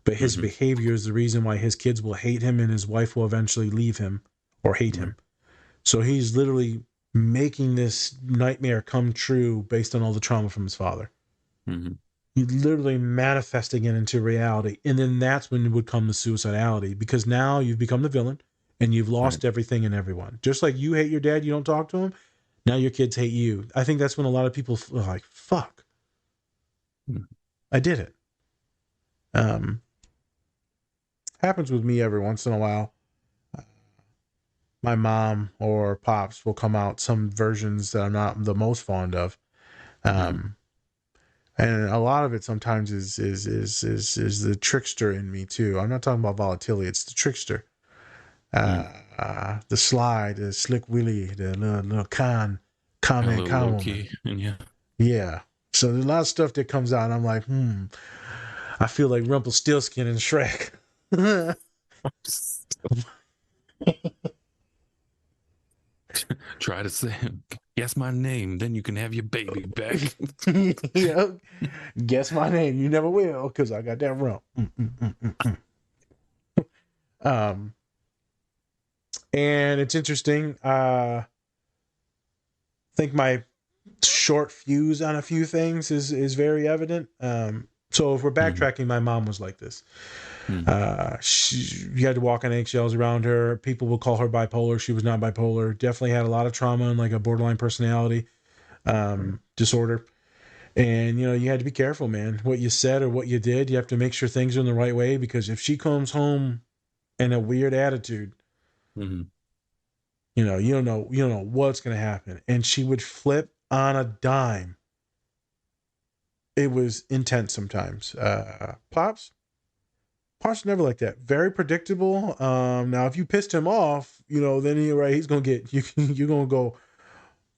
But his behavior is the reason why his kids will hate him and his wife will eventually leave him or hate him. So he's literally making this nightmare come true based on all the trauma from his father. He's literally manifesting it into reality. And then that's when it would come the suicidality, because now you've become the villain and you've lost everything and everyone. Just like you hate your dad, you don't talk to him. Now your kids hate you. I think that's when a lot of people are like, fuck, I did it. Happens with me every once in a while. My mom or pops will come out some versions that I'm not the most fond of. And a lot of it sometimes is the trickster in me too. I'm not talking about volatility. It's the trickster. The sly, the slick Willy, the little con man, con woman. Yeah. So there's a lot of stuff that comes out and I'm like, I feel like Rumpelstiltskin and Shrek. Try to say, guess my name, then you can have your baby back. Yeah. Guess my name. You never will, because I got that wrong. And it's interesting. I think my short fuse on a few things is very evident. So if we're backtracking, my mom was like this. You had to walk on eggshells around her. People will call her bipolar. She was not bipolar. Definitely had a lot of trauma and like a borderline personality disorder. And, you had to be careful, man. What you said or what you did, you have to make sure things are in the right way, because if she comes home in a weird attitude, you don't know what's going to happen. And she would flip on a dime. It was intense sometimes. Pops never like that. Very predictable. Now if you pissed him off, then he's going to get, you're going to go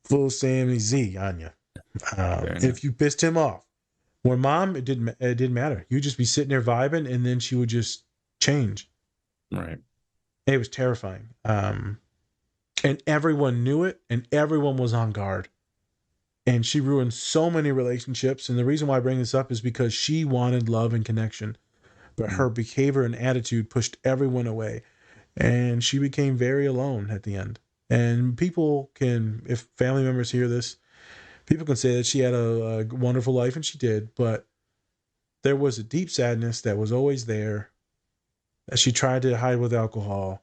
full Sammy Z on you. If you pissed him off. Where mom, it didn't matter. You'd just be sitting there vibing, and then she would just change. Right. It was terrifying. And everyone knew it, and everyone was on guard. And she ruined so many relationships. And the reason why I bring this up is because she wanted love and connection, but her behavior and attitude pushed everyone away. And she became very alone at the end. And people can, if family members hear this, people can say that she had a wonderful life, and she did, but there was a deep sadness that was always there that she tried to hide with alcohol.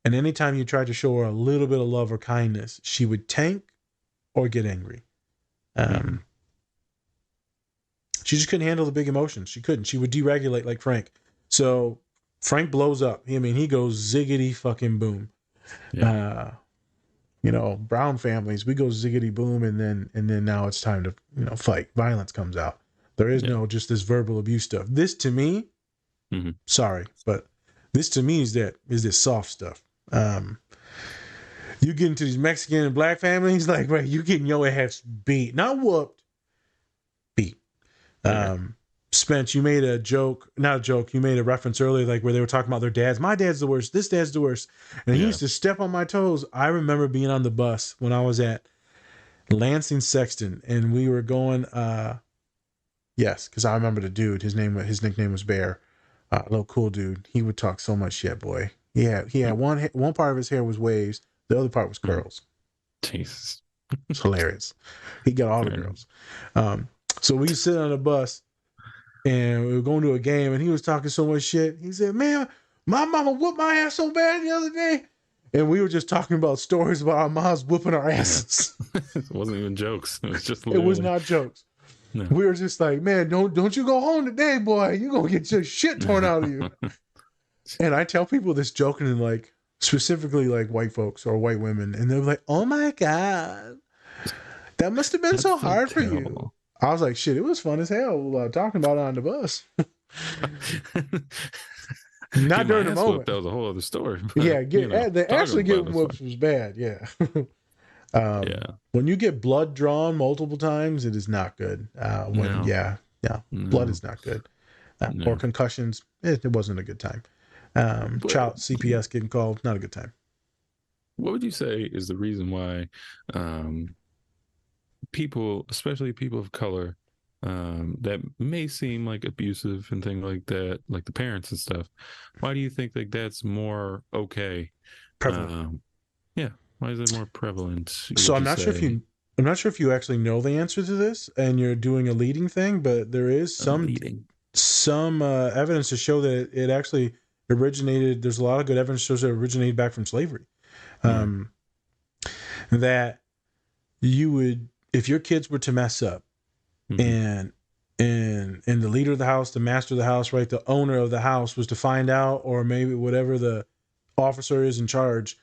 And anytime you tried to show her a little bit of love or kindness, she would tank or get angry. She just couldn't handle the big emotions. She couldn't. She would deregulate like Frank. So Frank blows up. He goes ziggity fucking boom. Yeah. Brown families, we go ziggity boom, and then now it's time to fight. Violence comes out. There is no just this verbal abuse stuff. This to me, sorry, but this to me is this soft stuff. You get into these Mexican and black families, like, right, you getting your ass beat, not whooped, beat. Spence, you made not a joke, you made a reference earlier, like where they were talking about their dads. My dad's the worst, this dad's the worst. And he used to step on my toes. I remember being on the bus when I was at Lansing Sexton, and we were going, yes, because I remember the dude, his nickname was Bear. Little cool dude. He would talk so much shit, boy. He had one part of his hair was waves, the other part was curls. Jesus. It's hilarious. He got all the girls. So we sit on the bus, and we were going to a game, and he was talking so much shit. He said, "Man, my mama whooped my ass so bad the other day." And we were just talking about stories about our moms whooping our asses. It wasn't even jokes. It was just It was not jokes. No. We were just like, "Man, don't you go home today, boy. You're going to get your shit torn out of you." And I tell people this joking, and like specifically like white folks or white women, and they're like, "Oh my God, that must have been so hard for you." I was like, shit, it was fun as hell talking about it on the bus. Not during the moment. That was a whole other story. But, yeah, actually getting whoops was bad. Yeah. When you get blood drawn multiple times, it is not good. Blood is not good. Or concussions, it wasn't a good time. Child CPS getting called, not a good time. What would you say is the reason why people, especially people of color, that may seem like abusive and things like that, like the parents and stuff, why do you think like that's more okay? Prevalent. Why is it more prevalent? So I'm not sure if you actually know the answer to this, and you're doing a leading thing, but there is some evidence to show that it actually originated. There's a lot of good evidence that shows that it originated back from slavery. That you would, if your kids were to mess up, and the leader of the house, the master of the house, right, the owner of the house was to find out, or maybe whatever the officer is in charge,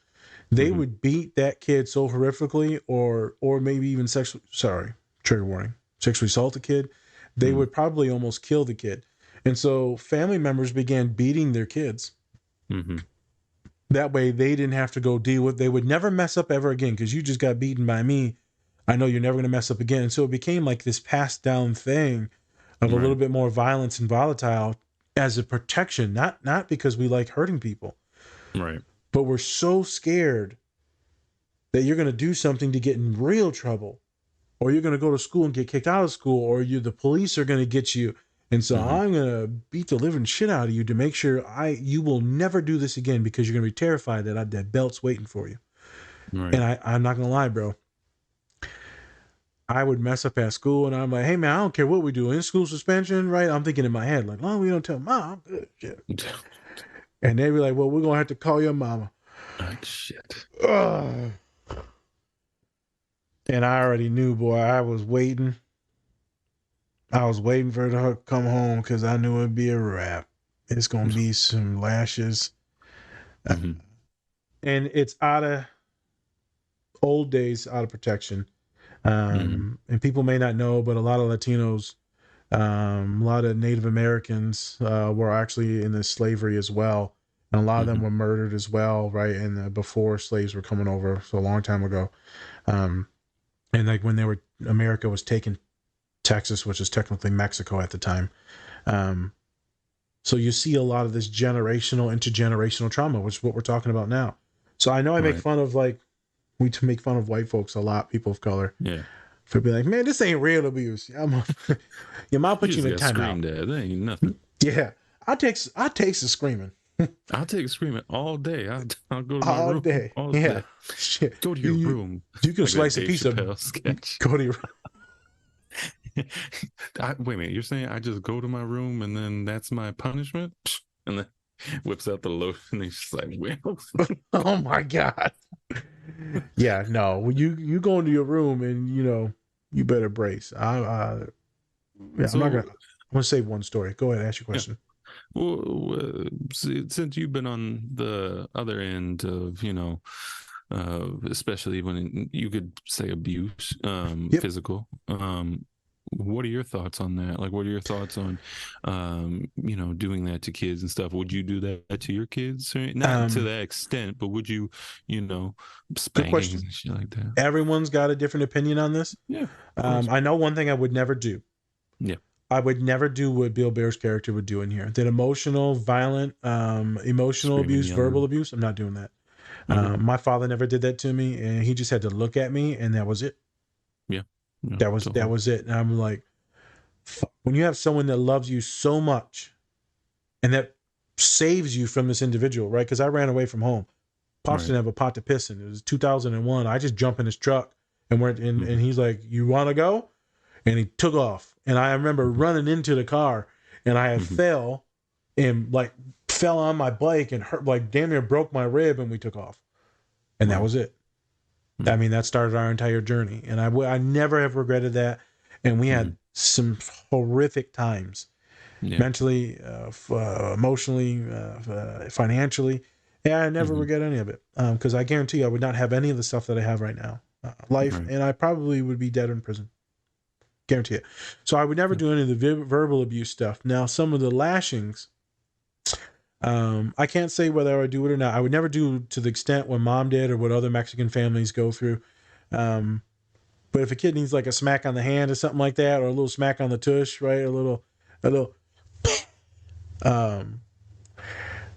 they would beat that kid so horrifically, or maybe even sexually assault the kid. They would probably almost kill the kid. And so family members began beating their kids. That way they didn't have to go deal with, they would never mess up ever again, because you just got beaten by me. I know you're never going to mess up again. And so it became like this passed down thing of a little bit more violence and volatile as a protection, not because we like hurting people. Right. But we're so scared that you're going to do something to get in real trouble, or you're going to go to school and get kicked out of school, or the police are going to get you. And so I'm going to beat the living shit out of you to make sure you will never do this again, because you're going to be terrified that that belt's waiting for you. Right. And I'm not going to lie, bro. I would mess up at school, and I'm like, hey, man, I don't care what we do. In school suspension, right? I'm thinking in my head, like, oh, we don't tell mom. Good shit. And they'd be like, well, we're going to have to call your mama. Shit. Ugh. And I already knew, boy, I was waiting. I was waiting for her to come home because I knew it'd be a wrap. It's going to be some lashes. And it's out of old days, out of protection. And people may not know, but a lot of Latinos, a lot of Native Americans were actually in this slavery as well. And a lot of them were murdered as well, right? And before slaves were coming over, so a long time ago. And like when America was taking Texas, which is technically Mexico at the time. So you see a lot of this intergenerational trauma, which is what we're talking about now. So I know I make fun of we make fun of white folks a lot, people of color. Yeah. For be like, man, this ain't real abuse. Your mom put you in a timeout. That ain't nothing. Yeah. I takes the screaming. I'll take a screaming all day. I'll go to my all room day. all Yeah. day. Shit. Go to your room. You can Like slice that a Dave piece of Chappelle sketch. Go to your Wait a minute. You're saying I just go to my room and then that's my punishment? And then whips out the lotion and he's just like, well. Oh my God. Yeah, no. You go into your room and you better brace. I'm gonna save one story. Go ahead, ask your question. Yeah. Well, since you've been on the other end of, especially when you could say abuse, physical, what are your thoughts on that? Like, what are your thoughts on, doing that to kids and stuff? Would you do that to your kids? Not to that extent, but would you, spank and shit like that? Everyone's got a different opinion on this. Yeah. I know one thing I would never do. Yeah. I would never do what Bill Bear's character would do in here. That emotional, violent, emotional abuse, verbal abuse. I'm not doing that. My father never did that to me, and he just had to look at me, and that was it. Yeah. That was it. And I'm like, when you have someone that loves you so much, and that saves you from this individual, right? Because I ran away from home. Pops didn't have a pot to piss in. It was 2001. I just jumped in his truck and went in, and he's like, "You want to go?" And he took off. And I remember running into the car, and I had fell on my bike and hurt, damn near broke my rib, and we took off. And that was it. I mean, that started our entire journey. And I never have regretted that. And we had some horrific times, mentally, emotionally, financially. Yeah, I never regret any of it. Because I guarantee you, I would not have any of the stuff that I have right now. And I probably would be dead in prison. Guarantee it. So I would never do any of the verbal abuse stuff. Now, some of the lashings, I can't say whether I would do it or not. I would never do to the extent what mom did or what other Mexican families go through. But if a kid needs like a smack on the hand or something like that, or a little smack on the tush, right? A little, I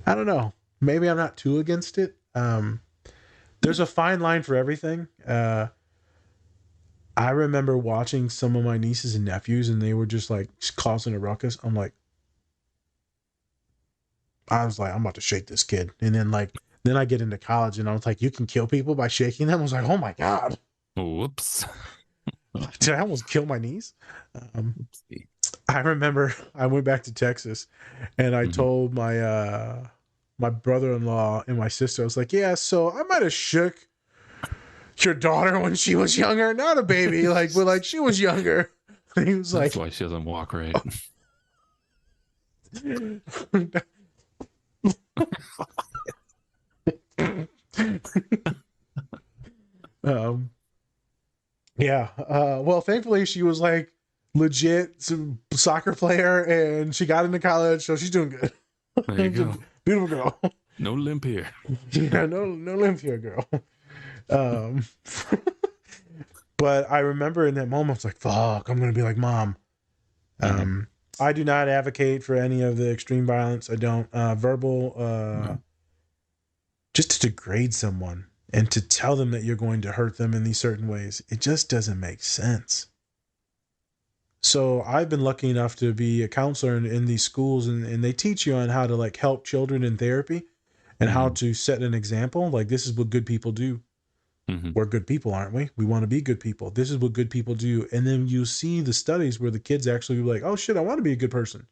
don't know. Maybe I'm not too against it. There's a fine line for everything. I remember watching some of my nieces and nephews, and they were just like causing a ruckus. I was like, I'm about to shake this kid. And then I get into college, and I was like, you can kill people by shaking them. I was like, oh my God. Whoops. Did I almost kill my niece? I remember I went back to Texas, and I told my my brother-in-law and my sister, I was like, yeah, so I might have shook your daughter when she was younger, not a baby, but she was younger. And he was like, that's why she doesn't walk right. Well, thankfully she was like legit some soccer player, and she got into college, so she's doing good. There you go. Beautiful girl. No limp here. Yeah, no limp here, girl. But I remember in that moment, I was like, fuck, I'm going to be like mom. I do not advocate for any of the extreme violence. I don't. Verbal, just to degrade someone and to tell them that you're going to hurt them in these certain ways. It just doesn't make sense. So I've been lucky enough to be a counselor in these schools, and they teach you on how to like help children in therapy and how to set an example. Like, this is what good people do. We're good people, aren't we? We want to be good people. This is what good people do. And then you see the studies where the kids actually like, oh shit, I want to be a good person.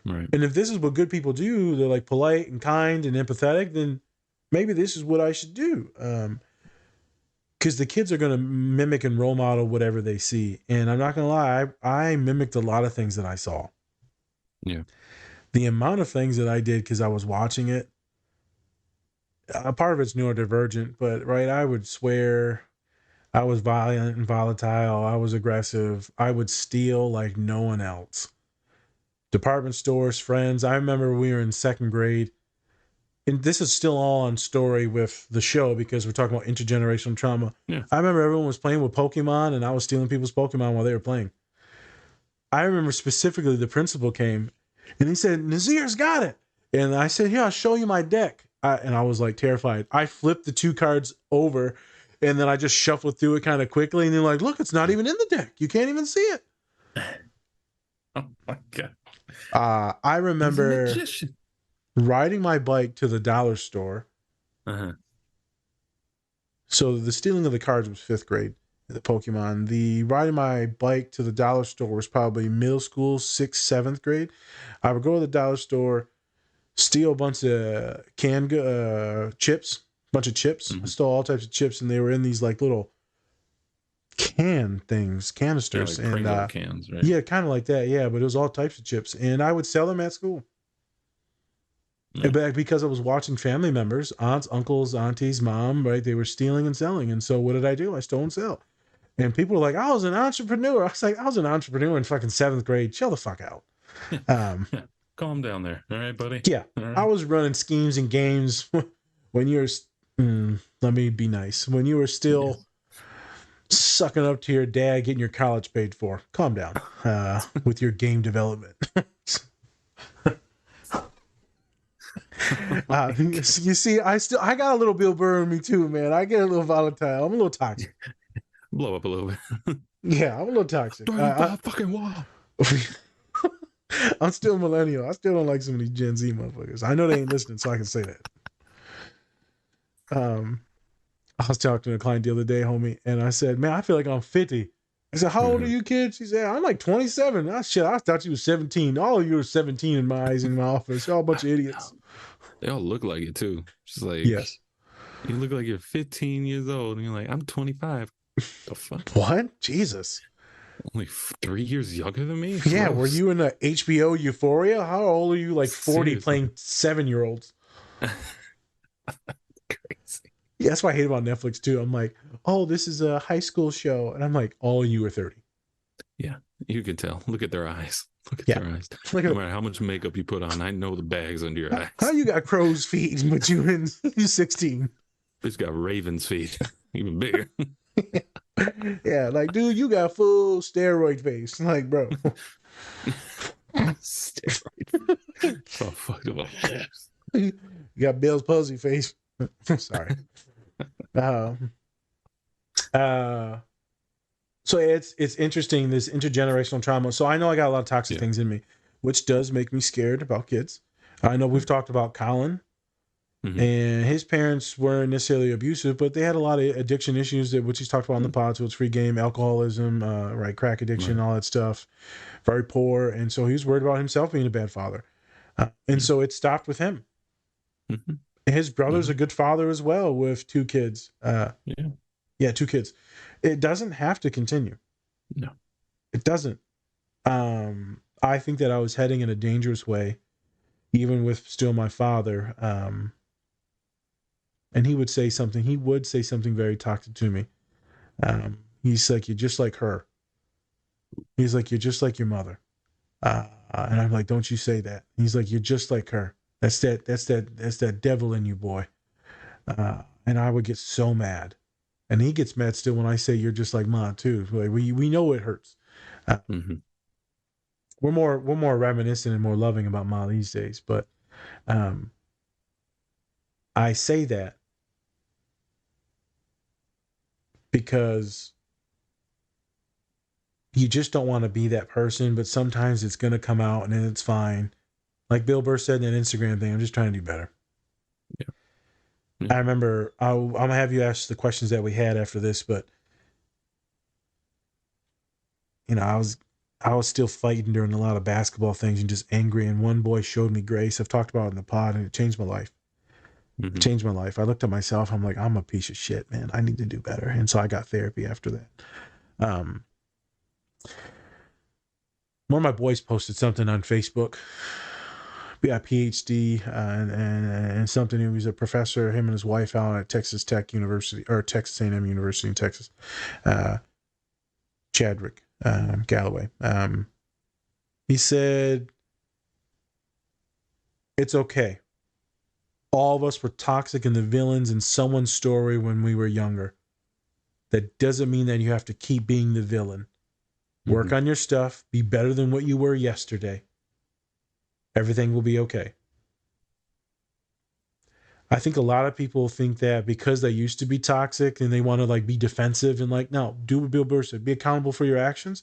Right. And if this is what good people do, they're like polite and kind and empathetic, then maybe this is what I should do. Because the kids are going to mimic and role model whatever they see. And I'm not going to lie, I mimicked a lot of things that I saw. Yeah. The amount of things that I did because I was watching it, a part of it's neurodivergent, but right, I would swear, I was violent and volatile, I was aggressive, I would steal like no one else. Department stores, friends. I remember we were in second grade, and this is still all on story with the show because we're talking about intergenerational trauma. Yeah. I remember everyone was playing with Pokemon, and I was stealing people's Pokemon while they were playing. I remember specifically the principal came, and he said, Nazir's got it. And I said, here, I'll show you my deck. And I was like terrified. I flipped the 2 cards over, and then I just shuffled through it kind of quickly. And they're like, look, it's not even in the deck. You can't even see it. Oh my God. I remember riding my bike to the dollar store. So the stealing of the cards was 5th grade, the Pokemon. The riding my bike to the dollar store was probably middle school, 6th, 7th grade. I would go to the dollar store, steal a bunch of canned chips, bunch of chips. I stole all types of chips, and they were in these like little can things, canisters. Yeah, like and Pringle cans, right? yeah, kind of like that. Yeah, but it was all types of chips, and I would sell them at school. But because I was watching family members, aunts, uncles, aunties, mom, right? They were stealing and selling. And so what did I do? I stole and sell. And people were like, I was an entrepreneur. I was like, I was an entrepreneur in fucking 7th grade. Chill the fuck out. Calm down there. All right, buddy. Yeah. All right. I was running schemes and games when you were, let me be nice, when you were still sucking up to your dad, getting your college paid for. Calm down with your game development. You see, I got a little Bill Burr in me too, man. I get a little volatile. I'm a little toxic. Blow up a little bit. Yeah, I'm a little toxic. Fucking wall. I'm still millennial. I still don't like some of these Gen Z motherfuckers. I know they ain't listening, so I can say that. I was talking to a client the other day, homie, and I said, man, I feel like I'm 50. I said, how old are you, kid? She said, I'm like 27. I thought you was 17. All of you were 17 in my eyes in my office. Y'all a bunch of idiots. They all look like it too. Just like, yes, you look like you're 15 years old, and you're like, I'm 25. The fuck? What? Jesus. Only 3 years younger than me? Yeah, Gross. were you in the HBO Euphoria? How old are you? Like 40 Seriously. playing 7-year-olds? Crazy. Yeah, that's what I hate about Netflix too. I'm like, oh, this is a high school show. And I'm like, all you are 30. Yeah, you can tell. Look at their eyes. Look at Yeah. their eyes. Look No at- matter how much makeup you put on, I know the bags under your eyes. How you got crow's feet, but you 16? It's got raven's feet. Even bigger. Yeah, like, dude, you got full steroid face. Like, bro. Steroid. So fucked up. You got Bill's Posey face. Sorry. So it's interesting, this intergenerational trauma. So I know I got a lot of toxic things in me, which does make me scared about kids. I know we've talked about Colin, and his parents weren't necessarily abusive, but they had a lot of addiction issues which he's talked about on the pod. So it's free game, alcoholism, right, crack addiction, all that stuff. Very poor, and so he was worried about himself being a bad father, and so it stopped with him. His brother's a good father as well with 2 kids. Yeah, 2 kids. It doesn't have to continue. No, it doesn't. I think that I was heading in a dangerous way, even with still my father. And he would say something. He would say something very toxic to me. He's like, "You're just like her." He's like, "You're just like your mother." And I'm like, "Don't you say that." He's like, "You're just like her. That's that devil in you, boy." And I would get so mad. And he gets mad still when I say you're just like Mom too. Like we know it hurts. We're more reminiscent and more loving about Ma these days. But I say that because you just don't want to be that person, but sometimes it's going to come out and then it's fine. Like Bill Burr said in that Instagram thing, I'm just trying to do better. I remember, I'm going to have you ask the questions that we had after this, but I was still fighting during a lot of basketball things and just angry. And one boy showed me grace. I've talked about it in the pod, and it changed my life. Mm-hmm. It changed my life. I looked at myself. I'm like, I'm a piece of shit, man. I need to do better. And so I got therapy after that. One of my boys posted something on Facebook. Yeah, PhD and something. He was a professor. Him and his wife out at Texas Tech University or Texas A&M University in Texas. Chadwick Galloway. He said, "It's okay. All of us were toxic and the villains in someone's story when we were younger. That doesn't mean that you have to keep being the villain. Work on your stuff. Be better than what you were yesterday. Everything will be okay." I think a lot of people think that because they used to be toxic and they want to like be defensive and like, no, do what Bill Burr said. Be accountable for your actions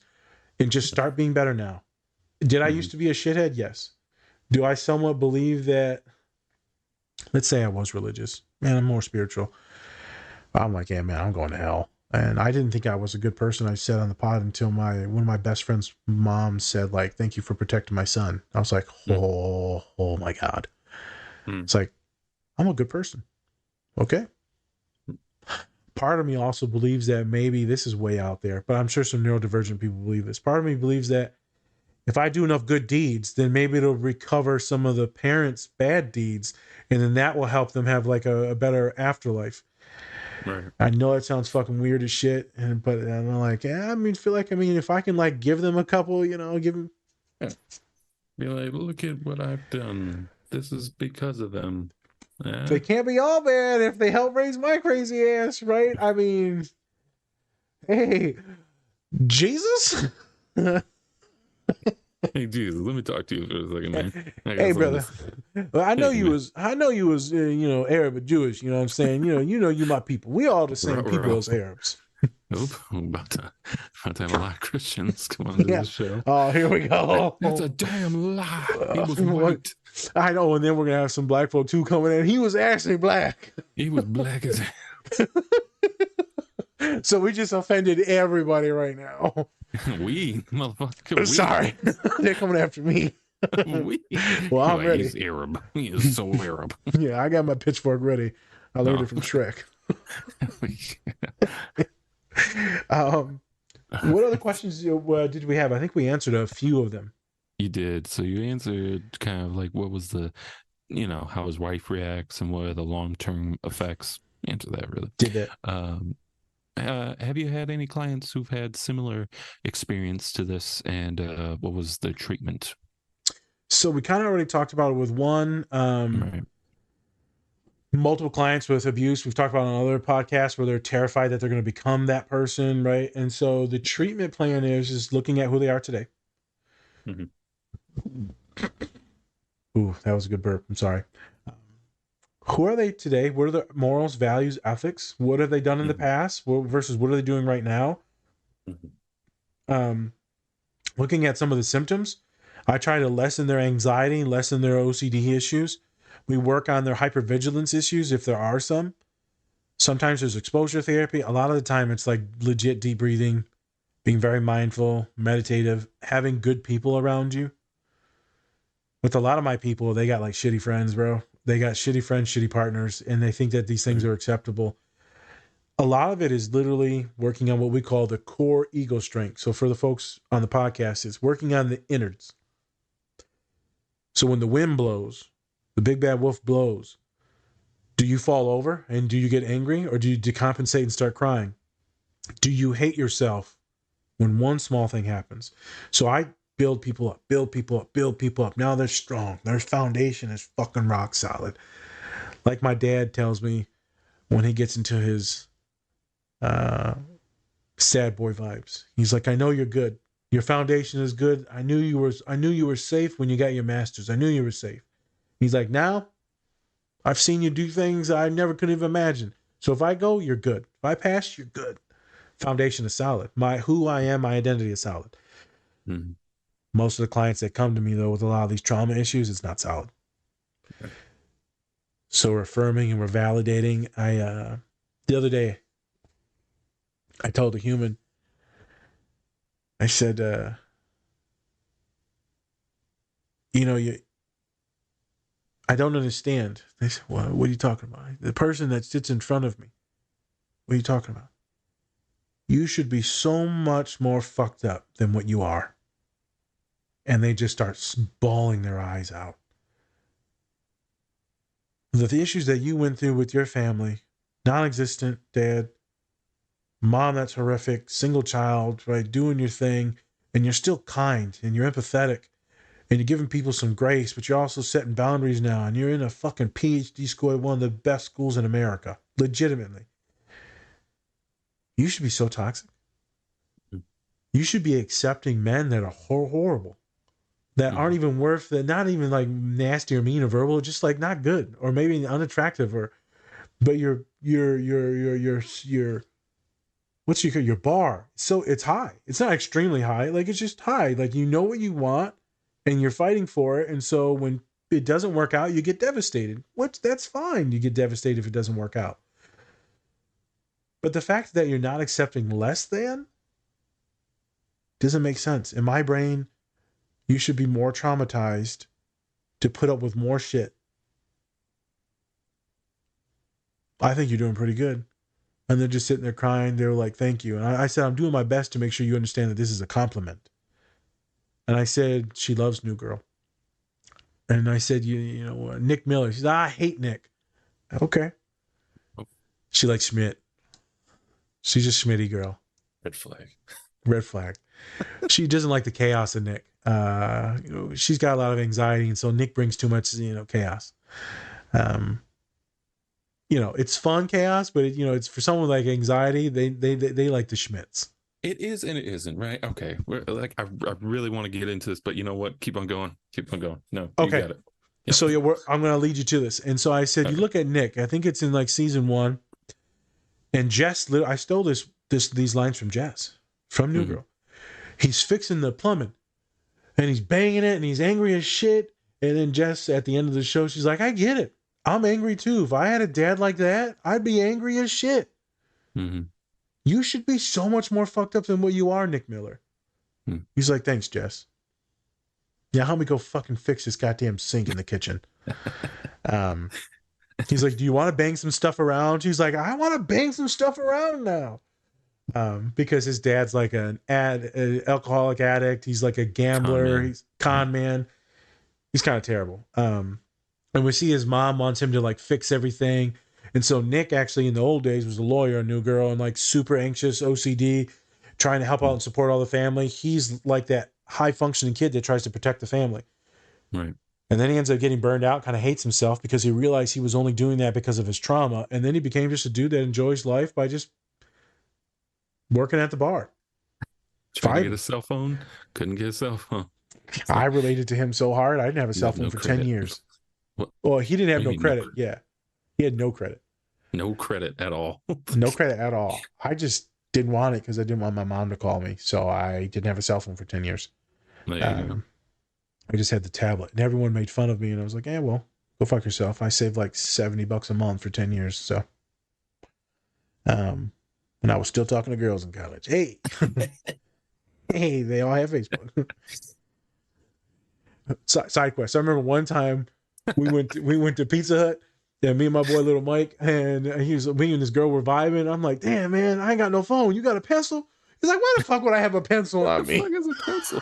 and just start being better now. Did I used to be a shithead? Yes. Do I somewhat believe that? Let's say I was religious. Man, I'm more spiritual. I'm like, yeah, man, I'm going to hell. And I didn't think I was a good person. I said on the pod until one of my best friend's mom said, like, thank you for protecting my son. I was like, oh my God. It's like, I'm a good person. Okay. Part of me also believes that maybe this is way out there, but I'm sure some neurodivergent people believe this. Part of me believes that if I do enough good deeds, then maybe it'll recover some of the parents' bad deeds, and then that will help them have like a better afterlife. Right. I know it sounds fucking weird as shit, but I'm like, if I can like give them a couple, give them. Yeah. Be like, look at what I've done. This is because of them. They can't be all bad if they help raise my crazy ass, right? I mean, hey, Jesus. Hey, Jesus, let me talk to you for a second, man. Hey, brother. Well, I know you was Arab or Jewish. You know what I'm saying? You my people. We all the same people as Arabs. Nope. I'm about to have a lot of Christians come on to this show. Oh, here we go. That's a damn lie. He was white. I know, and then we're gonna have some black folk too coming in. He was actually black. He was black as hell. So we just offended everybody right now. We, motherfucker. Sorry. They're coming after me. Well, I'm ready. He's Arab. He is so Arab. Yeah, I got my pitchfork ready. I learned it from Shrek. What other questions did we have? I think we answered a few of them. You did. So you answered kind of like what was the, how his wife reacts and what are the long-term effects. Answer that really. Did that. Have you had any clients who've had similar experience to this, and what was the treatment? So we kind of already talked about it with one. Right. Multiple clients with abuse. We've talked about on other podcasts where they're terrified that they're going to become that person, right? And so the treatment plan is looking at who they are today. Mm-hmm. Ooh, that was a good burp. I'm sorry. Who are they today? What are their morals, values, ethics? What have they done in the past versus what are they doing right now? Looking at some of the symptoms, I try to lessen their anxiety, lessen their OCD issues. We work on their hypervigilance issues if there are some. Sometimes there's exposure therapy. A lot of the time it's like legit deep breathing, being very mindful, meditative, having good people around you. With a lot of my people, they got like shitty friends, bro. They got shitty friends, shitty partners, and they think that these things are acceptable. A lot of it is literally working on what we call the core ego strength. So for the folks on the podcast, it's working on the innards. So when the wind blows, the big bad wolf blows, do you fall over and do you get angry, or do you decompensate and start crying? Do you hate yourself when one small thing happens? So I build people up, build people up, build people up. Now they're strong. Their foundation is fucking rock solid. Like my dad tells me when he gets into his sad boy vibes. He's like, I know you're good. Your foundation is good. I knew you were safe when you got your master's. I knew you were safe. He's like, now I've seen you do things I never could have imagined. So if I go, you're good. If I pass, you're good. foundation is solid. Who I am, my identity is solid. Mm-hmm. Most of the clients that come to me though with a lot of these trauma issues, it's not solid. Right. So we're affirming and we're validating. The other day, I told a human, I said, I don't understand. They said, well, what are you talking about? The person that sits in front of me, what are you talking about? You should be so much more fucked up than what you are. And they just start bawling their eyes out. The issues that you went through with your family, non-existent dad, mom that's horrific, single child, right, doing your thing, and you're still kind and you're empathetic and you're giving people some grace, but you're also setting boundaries now and you're in a fucking PhD school at one of the best schools in America, legitimately. You should be so toxic. You should be accepting men that are horrible, that aren't even worth, that not even like nasty or mean or verbal, just like not good or maybe unattractive but your what's your bar? So it's high. It's not extremely high. Like it's just high. Like you know what you want and you're fighting for it. And so when it doesn't work out, you get devastated. That's fine. You get devastated if it doesn't work out. But the fact that you're not accepting less than doesn't make sense. In my brain, you should be more traumatized to put up with more shit. I think you're doing pretty good. And they're just sitting there crying. They're like, thank you. And I said, I'm doing my best to make sure you understand that this is a compliment. And I said, she loves New Girl. And I said, you know, Nick Miller. She said, I hate Nick. Okay. She likes Schmidt. She's a Schmitty girl. Red flag. Red flag. She doesn't like the chaos of Nick. She's got a lot of anxiety, and so Nick brings too much, chaos. It's fun chaos, but it's for someone like anxiety. They like the Schmitts. It is and it isn't, right? Okay. I really want to get into this, but you know what? Keep on going. No, okay. You got it. Yep. So I'm going to lead you to this. And so I said, okay. You look at Nick. I think it's in like season 1, and Jess. I stole these lines from Jess from New Girl. He's fixing the plumbing, and he's banging it, and he's angry as shit. And then Jess, at the end of the show, she's like, I get it. I'm angry too. If I had a dad like that, I'd be angry as shit. Mm-hmm. You should be so much more fucked up than what you are, Nick Miller. He's like, thanks, Jess. Yeah, help me go fucking fix this goddamn sink in the kitchen. He's like, do you want to bang some stuff around? She's like, I want to bang some stuff around now. Because his dad's like an alcoholic addict. He's like a gambler. He's con man. He's kind of terrible. And we see his mom wants him to like fix everything. And so Nick actually in the old days was a lawyer, a New Girl, and like super anxious, OCD, trying to help out and support all the family. He's like that high functioning kid that tries to protect the family. Right. And then he ends up getting burned out, kind of hates himself because he realized he was only doing that because of his trauma. And then he became just a dude that enjoys life by just working at the bar. Trying to get a cell phone, couldn't get a cell phone. I related to him so hard. I didn't have a cell phone for 10 years. What? Well, he didn't have no credit. Yeah. He had no credit. No credit at all. No credit at all. I just didn't want it because I didn't want my mom to call me. So I didn't have a cell phone for 10 years. I just had the tablet, and everyone made fun of me. And I was like, well, go fuck yourself. I saved like $70 a month for 10 years. So, and I was still talking to girls in college. Hey, hey, they all have Facebook. Side quest. I remember one time we went to Pizza Hut. Yeah, me and my boy Little Mike, and me and this girl were vibing. I'm like, damn, man, I ain't got no phone. You got a pencil? He's like, why the fuck would I have a pencil on me? What the fuck is a pencil?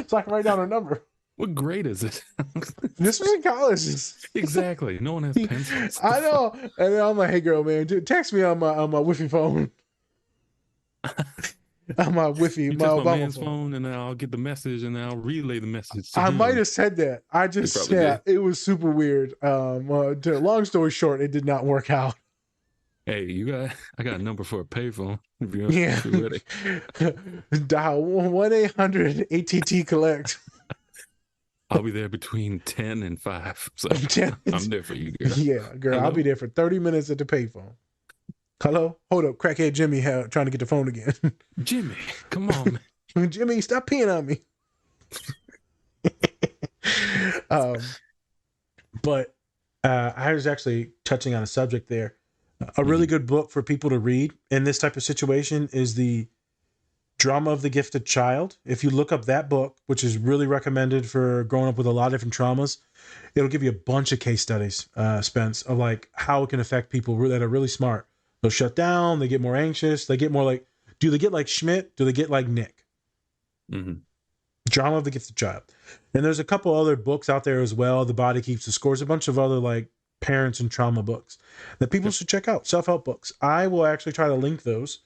So I can write down a number. What grade is it? This was in college. Exactly. No one has pencils. I know. And then I'm like, hey, girl, man, dude, text me on my Wi-Fi phone. On my Wi-Fi, you my text my man's phone, and then I'll get the message, and then I'll relay the message to I him. might have said that. I just said it was super weird. Long story short, it did not work out. Hey, I got a number for a payphone. If you're ready. Dial 1-800-ATT-COLLECT. I'll be there between 10 and 5. So I'm there for you, girl. Yeah, girl. Hello? I'll be there for 30 minutes at the payphone. Hello? Hold up. Crackhead Jimmy trying to get the phone again. Jimmy, come on, man. Jimmy, stop peeing on me. But I was actually touching on a subject there. A really good book for people to read in this type of situation is the Drama of the Gifted Child. If you look up that book, which is really recommended for growing up with a lot of different traumas, it'll give you a bunch of case studies, Spence, of like how it can affect people that are really smart. They'll shut down, they get more anxious, they get more like, do they get like Schmidt? Do they get like Nick? Mm-hmm. Drama of the Gifted Child. And there's a couple other books out there as well. The Body Keeps the Scores, a bunch of other like parents and trauma books that people should check out. Self-help books. I will actually try to link those.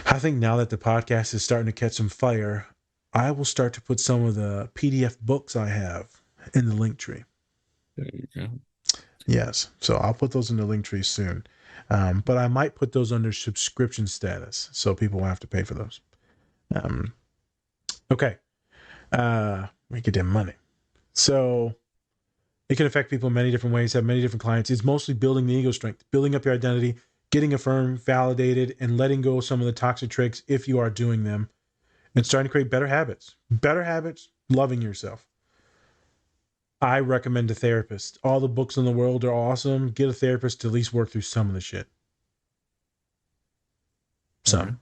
I think now that the podcast is starting to catch some fire, I will start to put some of the PDF books I have in the link tree. There you go. Yes. So I'll put those in the link tree soon. But I might put those under subscription status so people won't have to pay for those. Okay. We get them money. So it can affect people in many different ways, have many different clients. It's mostly building the ego strength, building up your identity, getting affirmed, validated, and letting go of some of the toxic tricks if you are doing them, and starting to create better habits. Better habits, loving yourself. I recommend a therapist. All the books in the world are awesome. Get a therapist to at least work through some of the shit. Some.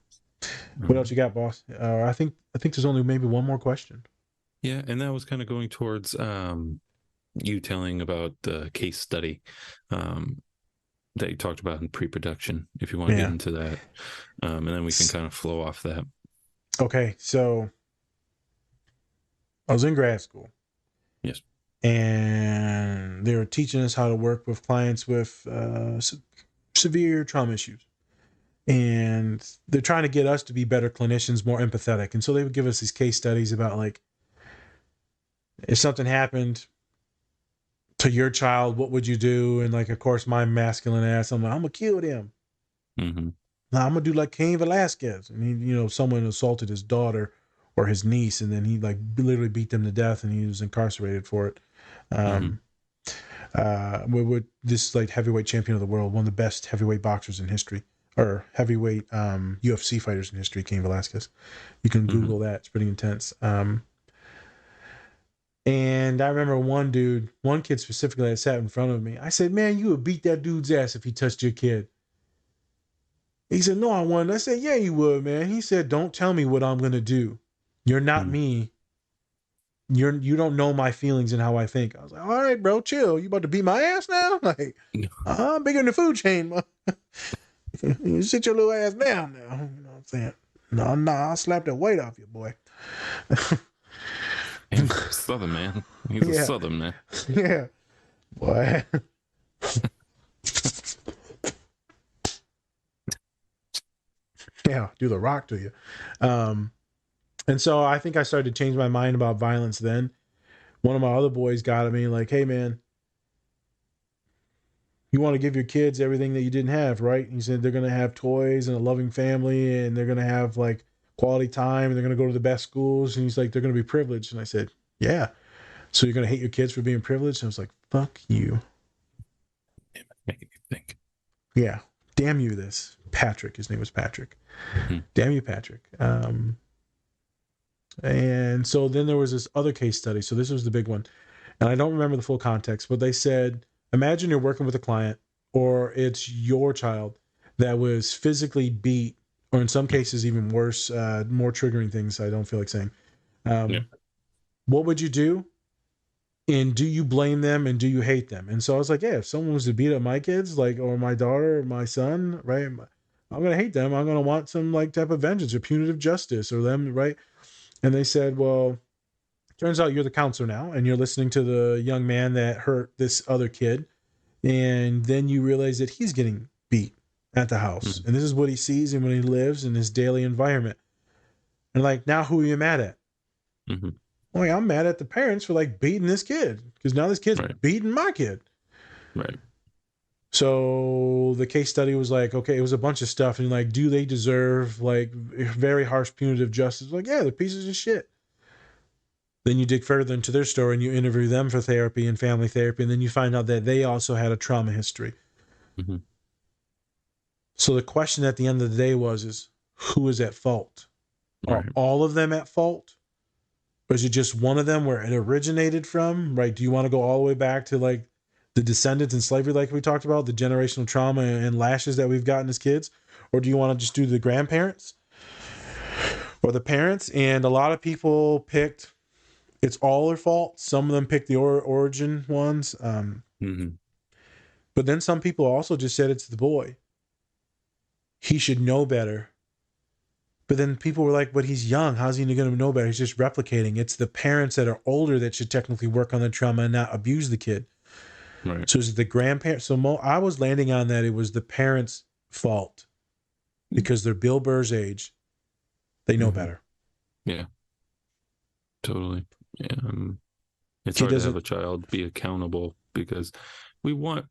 What else you got, boss? I think there's only maybe one more question. Yeah, and that was kind of going towards you telling about the case study that you talked about in pre-production, if you want to get into that. And then we can kind of flow off that. Okay, so I was in grad school. Yes. And they were teaching us how to work with clients with severe trauma issues. And they're trying to get us to be better clinicians, more empathetic. And so they would give us these case studies about like, if something happened to your child, what would you do? And like, of course, my masculine ass, I'm like, I'm gonna kill them. Mm-hmm. Now I'm gonna do like Cain Velasquez. And he, someone assaulted his daughter or his niece, and then he like literally beat them to death, and he was incarcerated for it. With this like heavyweight champion of the world, one of the best heavyweight boxers in history, or heavyweight UFC fighters in history, Cain Velasquez. You can Google that; it's pretty intense. And I remember one kid specifically that sat in front of me. I said, "Man, you would beat that dude's ass if he touched your kid." He said, "No, I wouldn't." I said, "Yeah, you would, man." He said, "Don't tell me what I'm gonna do. You're not me. You don't know my feelings and how I think." I was like, "All right, bro, chill. You about to beat my ass now?" Like, I'm bigger than the food chain. You sit your little ass down now. You know what I'm saying? No, I'll slap the weight off you, boy. Southern man. He's a Southern man. Yeah. Boy. Yeah, do the rock to you. And so I think I started to change my mind about violence then. One of my other boys got at me like, "Hey, man, you want to give your kids everything that you didn't have, right?" He said they're going to have toys and a loving family, and they're going to have like quality time, and they're going to go to the best schools. And he's like, they're going to be privileged. And I said, "Yeah. So you're going to hate your kids for being privileged?" And I was like, "Fuck you." Making me think. Yeah. Damn you, this. Patrick. His name was Patrick. Damn you, Patrick. And so then there was this other case study. So this was the big one. And I don't remember the full context, but they said, imagine you're working with a client, or it's your child that was physically beat, or in some cases even worse, more triggering things I don't feel like saying. What would you do? And do you blame them, and do you hate them? And so I was like, yeah, if someone was to beat up my kids, like, or my daughter or my son, right, I'm going to hate them. I'm going to want some like type of vengeance or punitive justice or them, right? And they said, well, turns out you're the counselor now, and you're listening to the young man that hurt this other kid. And then you realize that he's getting beat at the house. And this is what he sees and when he lives in his daily environment. And like, now who are you mad at? Like, I'm mad at the parents for like beating this kid, because now this kid's beating my kid. Right. So the case study was like, okay, it was a bunch of stuff. And like, do they deserve like very harsh punitive justice? Like, yeah, they're pieces of shit. Then you dig further into their story and you interview them for therapy and family therapy. And then you find out that they also had a trauma history. So the question at the end of the day is who is at fault? Are Right. all of them at fault? Or is it just one of them where it originated from? Right? Do you want to go all the way back to like the descendants in slavery, like we talked about, the generational trauma and lashes that we've gotten as kids? Or do you want to just do the grandparents or the parents? And a lot of people picked it's all their fault. Some of them picked the origin ones. But then some people also just said it's the boy. He should know better. But then people were like, but he's young. How's he going to know better? He's just replicating. It's the parents that are older that should technically work on the trauma and not abuse the kid. Right. So is it the grandparents? So I was landing on that it was the parents' fault because they're Bill Burr's age. They know better. Yeah. Totally. Yeah. It's He hard to have doesn't- a child be accountable because we want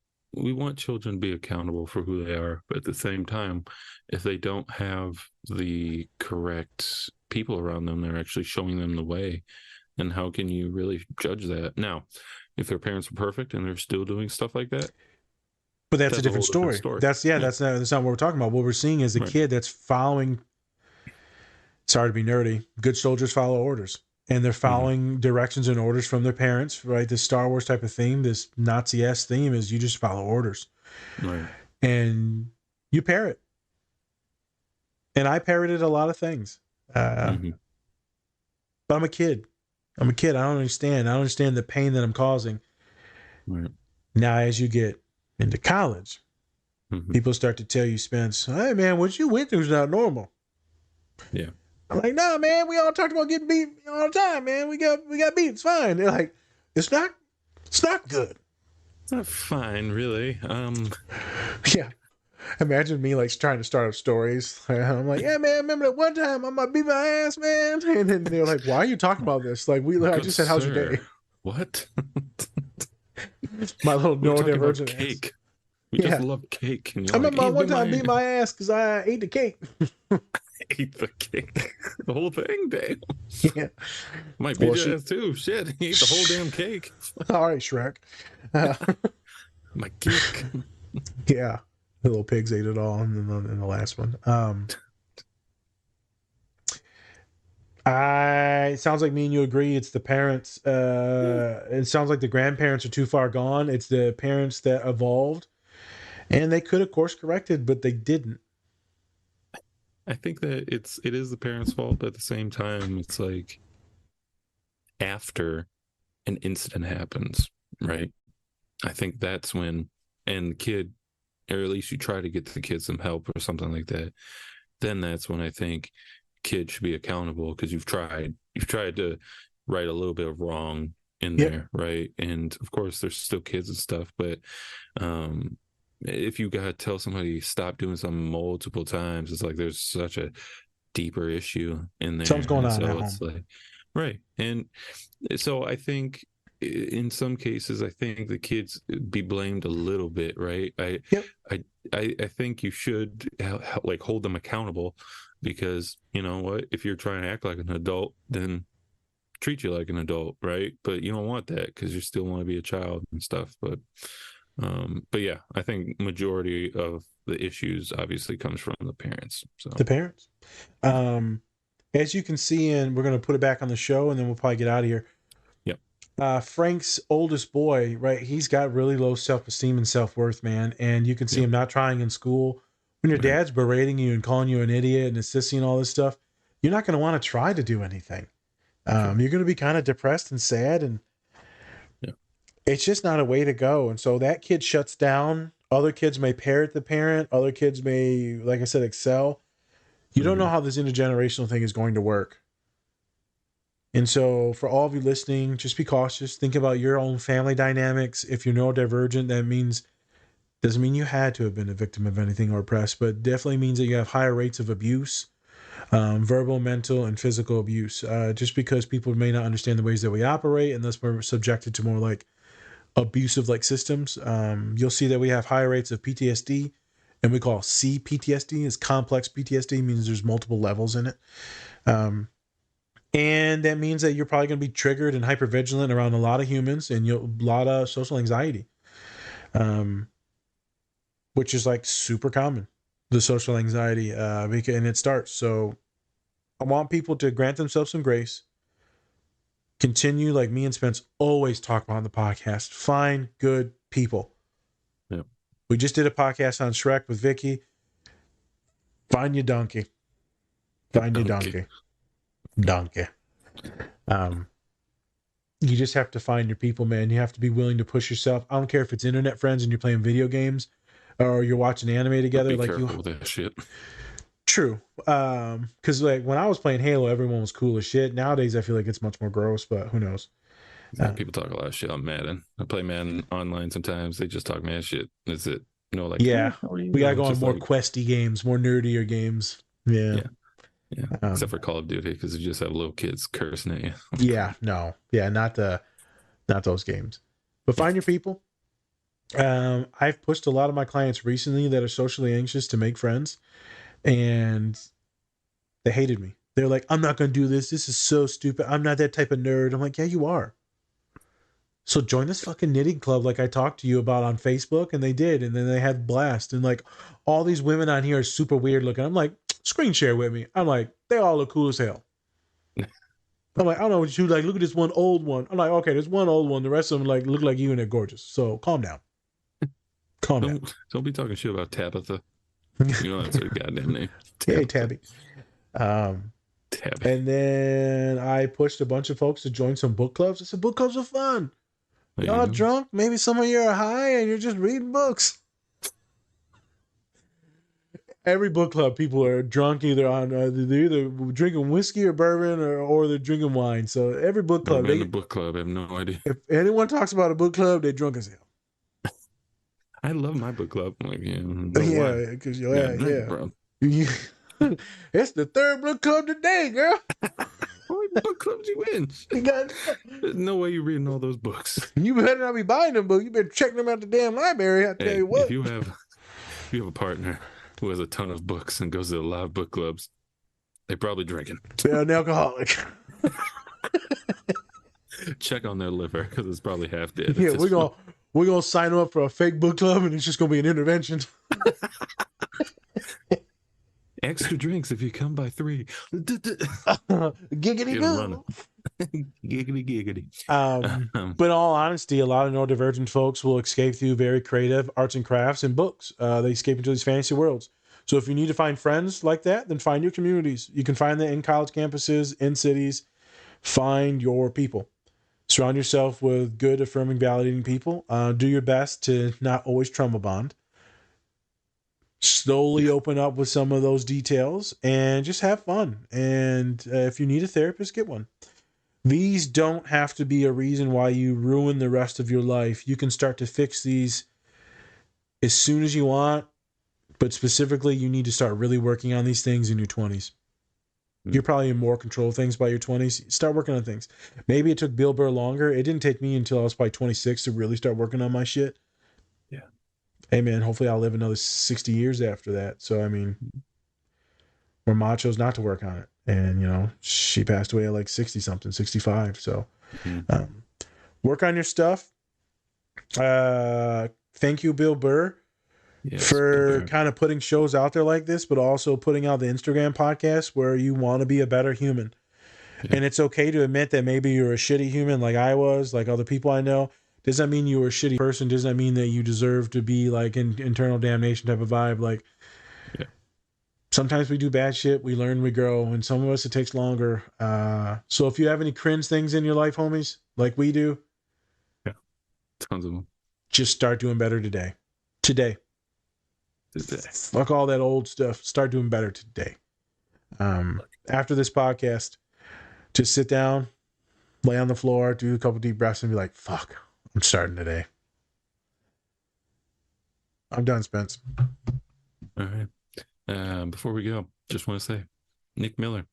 children to be accountable for who they are, but at the same time, if they don't have the correct people around them, they're actually showing them the way. And how can you really judge that? Now, if their parents are perfect and they're still doing stuff like that, But that's a whole different story. That's not what we're talking about. What we're seeing is a kid that's following. Sorry to be nerdy. Good soldiers follow orders, and they're following directions and orders from their parents. Right, this Star Wars type of theme, this Nazi-esque theme, is you just follow orders, Right. and you parrot. And I parroted a lot of things, but I'm a kid. I don't understand. I don't understand the pain that I'm causing. Right. Now, as you get into college, people start to tell you, Spence, hey, man, what you went through is not normal. Yeah. I'm like, no, man, we all talked about getting beat all the time, man. We got beat. It's fine. They're like, it's not good. It's not fine, really. Yeah. Imagine me like trying to start up stories. I'm like, yeah, man, remember that one time I might beat my ass, man? And then they're like, why are you talking about this? Like, I just said, how's your day? What? My little We're talking about neurodivergent ass. cake. We just love cake. And I remember one time I beat my ass because I ate the cake. Ate the cake. The whole thing, damn. Yeah. Might beat your ass too. Shit, he ate the whole damn cake. All right, Shrek. My cake. Yeah. The little pigs ate it all in the last one. It sounds like me and you agree. It's the parents. It sounds like the grandparents are too far gone. It's the parents that evolved, and they could have course corrected, but they didn't. I think that it is the parents' fault, but at the same time, it's like after an incident happens, right? I think that's when, and the kid, or at least you try to get the kid some help or something like that. Then that's when I think kids should be accountable because you've tried to right a little bit of wrong in there, right? And of course, there's still kids and stuff, but if you gotta tell somebody stop doing something multiple times, it's like there's such a deeper issue in there. Something's going on so at it's home. like, right. And so I think in some cases, I think the kids be blamed a little bit, right? I think you should like hold them accountable because you know what? If you're trying to act like an adult, then treat you like an adult, right? But you don't want that because you still want to be a child and stuff. But yeah, I think majority of the issues obviously comes from the parents. So The parents. As you can see, and we're going to put it back on the show, and then we'll probably get out of here. Yep. Frank's oldest boy, right? He's got really low self-esteem and self-worth, man. And you can see him not trying in school. When your dad's berating you and calling you an idiot and insisting on all this stuff, you're not going to want to try to do anything. You're going to be kind of depressed and sad, and it's just not a way to go. And so that kid shuts down. Other kids may parrot the parent. Other kids may, like I said, excel. You don't know how this intergenerational thing is going to work. And so for all of you listening, just be cautious. Think about your own family dynamics. If you're neurodivergent, that doesn't mean you had to have been a victim of anything or oppressed, but definitely means that you have higher rates of abuse, verbal, mental, and physical abuse. Just because people may not understand the ways that we operate, and thus we're subjected to more like abusive like systems. You'll see that we have higher rates of PTSD, and we call CPTSD is complex PTSD, means there's multiple levels in it. And that means that you're probably going to be triggered and hypervigilant around a lot of humans and a lot of social anxiety, which is like super common. the social anxiety, and it starts. So I want people to grant themselves some grace. Continue, like me and Spence always talk about on the podcast. Find good people. Yep. We just did a podcast on Shrek with Vicky. Find your donkey. Find your donkey. Donkey. You just have to find your people, man. You have to be willing to push yourself. I don't care if it's internet friends and you're playing video games or you're watching anime together. Be like careful with that shit. True. Because like when I was playing Halo, everyone was cool as shit. Nowadays, I feel like it's much more gross, but who knows? People talk a lot of shit on Madden. I play Madden online sometimes. They just talk mad shit. Is it? Like, yeah, we gotta go on more like, questy games, more nerdier games. Yeah. Except for Call of Duty, because you just have little kids cursing at you. Yeah, no, yeah, not those games. But find your people. I've pushed a lot of my clients recently that are socially anxious to make friends, and they hated me. They're like, I'm not going to do this. This is so stupid. I'm not that type of nerd. I'm like, yeah, you are. So join this fucking knitting club like I talked to you about on Facebook, and they did, and then they had blast. And like all these women on here are super weird looking. I'm like, screen share with me. I'm like, they all look cool as hell. I'm like, I don't know what you like. Look at this one old one. I'm like, okay, there's one old one. The rest of them like look like you and they're gorgeous. So calm down. Calm down. Don't be talking shit about Tabitha. You know that's her goddamn name. Hey, Tabby. Tabby. And then I pushed a bunch of folks to join some book clubs. I said, book clubs are fun. Y'all drunk? Maybe some of you are high and you're just reading books. Every book club, people are drunk either they're either drinking whiskey or bourbon or they're drinking wine. So every book club, in the book club, I have no idea. If anyone talks about a book club, they're drunk as hell. I love my book club. I'm like, because it's the third book club today, girl. How many book clubs you in? There's no way you're reading all those books. You better not be buying them books. You better check them out the damn library. I tell you what. If you have a partner who has a ton of books and goes to a lot of book clubs, they're probably drinking. They're an alcoholic. Check on their liver because it's probably half dead. Yeah, we're gonna sign them up for a fake book club and it's just gonna be an intervention. Extra drinks if you come by 3. Giggity go. Giggity. But in all honesty, a lot of neurodivergent folks will escape through very creative arts and crafts and books. They escape into these fantasy worlds. So if you need to find friends like that, then find your communities. You can find them in college campuses, in cities. Find your people. Surround yourself with good, affirming, validating people. Do your best to not always trauma bond. Slowly open up with some of those details and just have fun. And if you need a therapist, get one. These don't have to be a reason why you ruin the rest of your life. You can start to fix these as soon as you want, but specifically, you need to start really working on these things in your 20s. You're probably in more control of things by your 20s. Start working on things. Maybe it took Bill Burr longer. It didn't take me until I was probably 26 to really start working on my shit. Yeah. Hey, man, hopefully I'll live another 60 years after that. So, I mean, where Ma chose not to work on it. And, she passed away at like 60-something, 65. So, work on your stuff. Thank you, Bill Burr, for kind of putting shows out there like this, but also putting out the Instagram podcast where you want to be a better human. Yeah. And it's okay to admit that maybe you're a shitty human like I was, like other people I know. Does that mean you were a shitty person? Does that mean that you deserve to be like in internal damnation type of vibe? Like, sometimes we do bad shit, we learn, we grow, and some of us it takes longer. So if you have any cringe things in your life, homies, like we do, tons of them, just start doing better today. Today. Fuck all that old stuff. Start doing better today. After this podcast, just sit down, lay on the floor, do a couple deep breaths, and be like, fuck, I'm starting today. I'm done, Spence. All right. Before we go, just want to say, Nick Miller,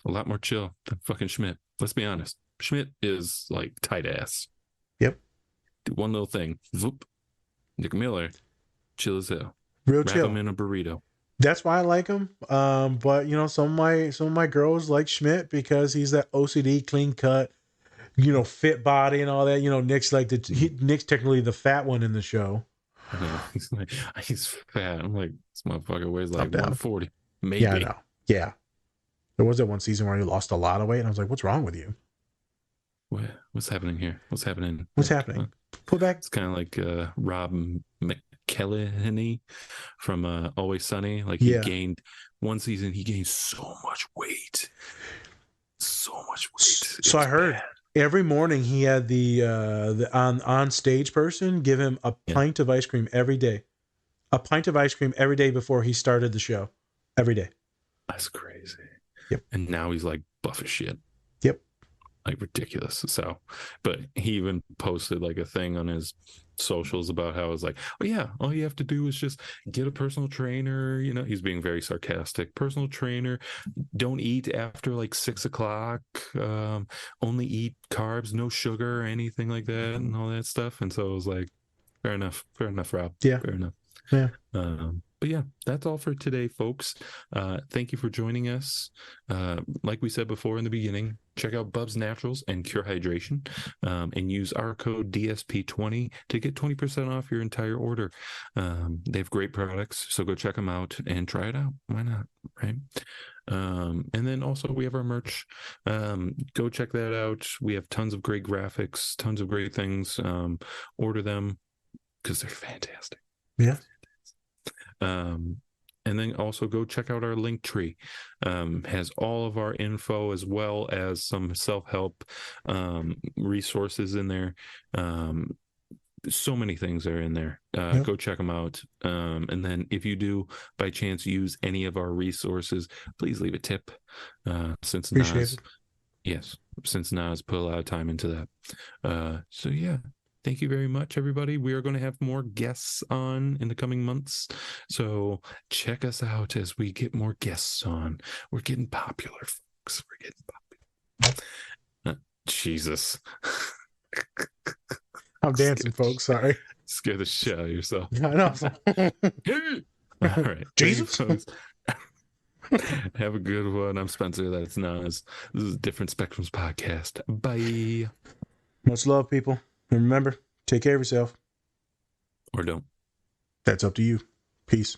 a lot more chill than fucking Schmidt. Let's be honest. Schmidt is like tight ass. Yep. Do one little thing. Whoop. Nick Miller, chill as hell. Real Wrap chill. him in a burrito. That's why I like him. But some of my girls like Schmidt because he's that OCD, clean cut, fit body and all that. Nick's like Nick's technically the fat one in the show. I know. He's like, he's fat. I'm like, this motherfucker weighs like I'm down. 140. Maybe. Yeah, I know. Yeah. There was that one season where he lost a lot of weight, and I was like, what's wrong with you? What's happening here? What's happening? What's happening? Put back. It's kind of like Rob McElhenney from Always Sunny. Like Yeah. he gained one season, he gained so much weight. So much weight. So I heard every morning he had the on stage person give him a pint of ice cream every day. A pint of ice cream every day before he started the show. Every day. That's crazy. Yep. And now he's like buff as shit. Yep. Like ridiculous. So, but he even posted like a thing on his socials about how it's like, oh yeah, all you have to do is just get a personal trainer. You know, he's being very sarcastic. Personal trainer. Don't eat after like 6 o'clock. Only eat carbs, no sugar or anything like that, and all that stuff. And so I was like, fair enough, Rob. Yeah. Fair enough. Yeah. But yeah, that's all for today, folks. Thank you for joining us. Like we said before in the beginning, check out Bubs Naturals and Cure Hydration, and use our code DSP20 to get 20% off your entire order. They have great products, so go check them out and try it out. Why not, right? And then also we have our merch. Go check that out. We have tons of great graphics, tons of great things. Order them because they're fantastic. Yeah. And then also go check out our link tree. Has all of our info as well as some self-help resources in there. So many things are in there. Go check them out. And then if you do by chance use any of our resources, please leave a tip. Since Nas put a lot of time into that. So yeah. Thank you very much, everybody. We are going to have more guests on in the coming months. So check us out as we get more guests on. We're getting popular, folks. We're getting popular. Jesus. I'm dancing, folks. Sorry. Scare the shit out of yourself. I know. All right. Jesus. Have a good one. I'm Spencer. That's Nas. This is Different Spectrums Podcast. Bye. Much love, people. And remember, take care of yourself. Or don't. That's up to you. Peace.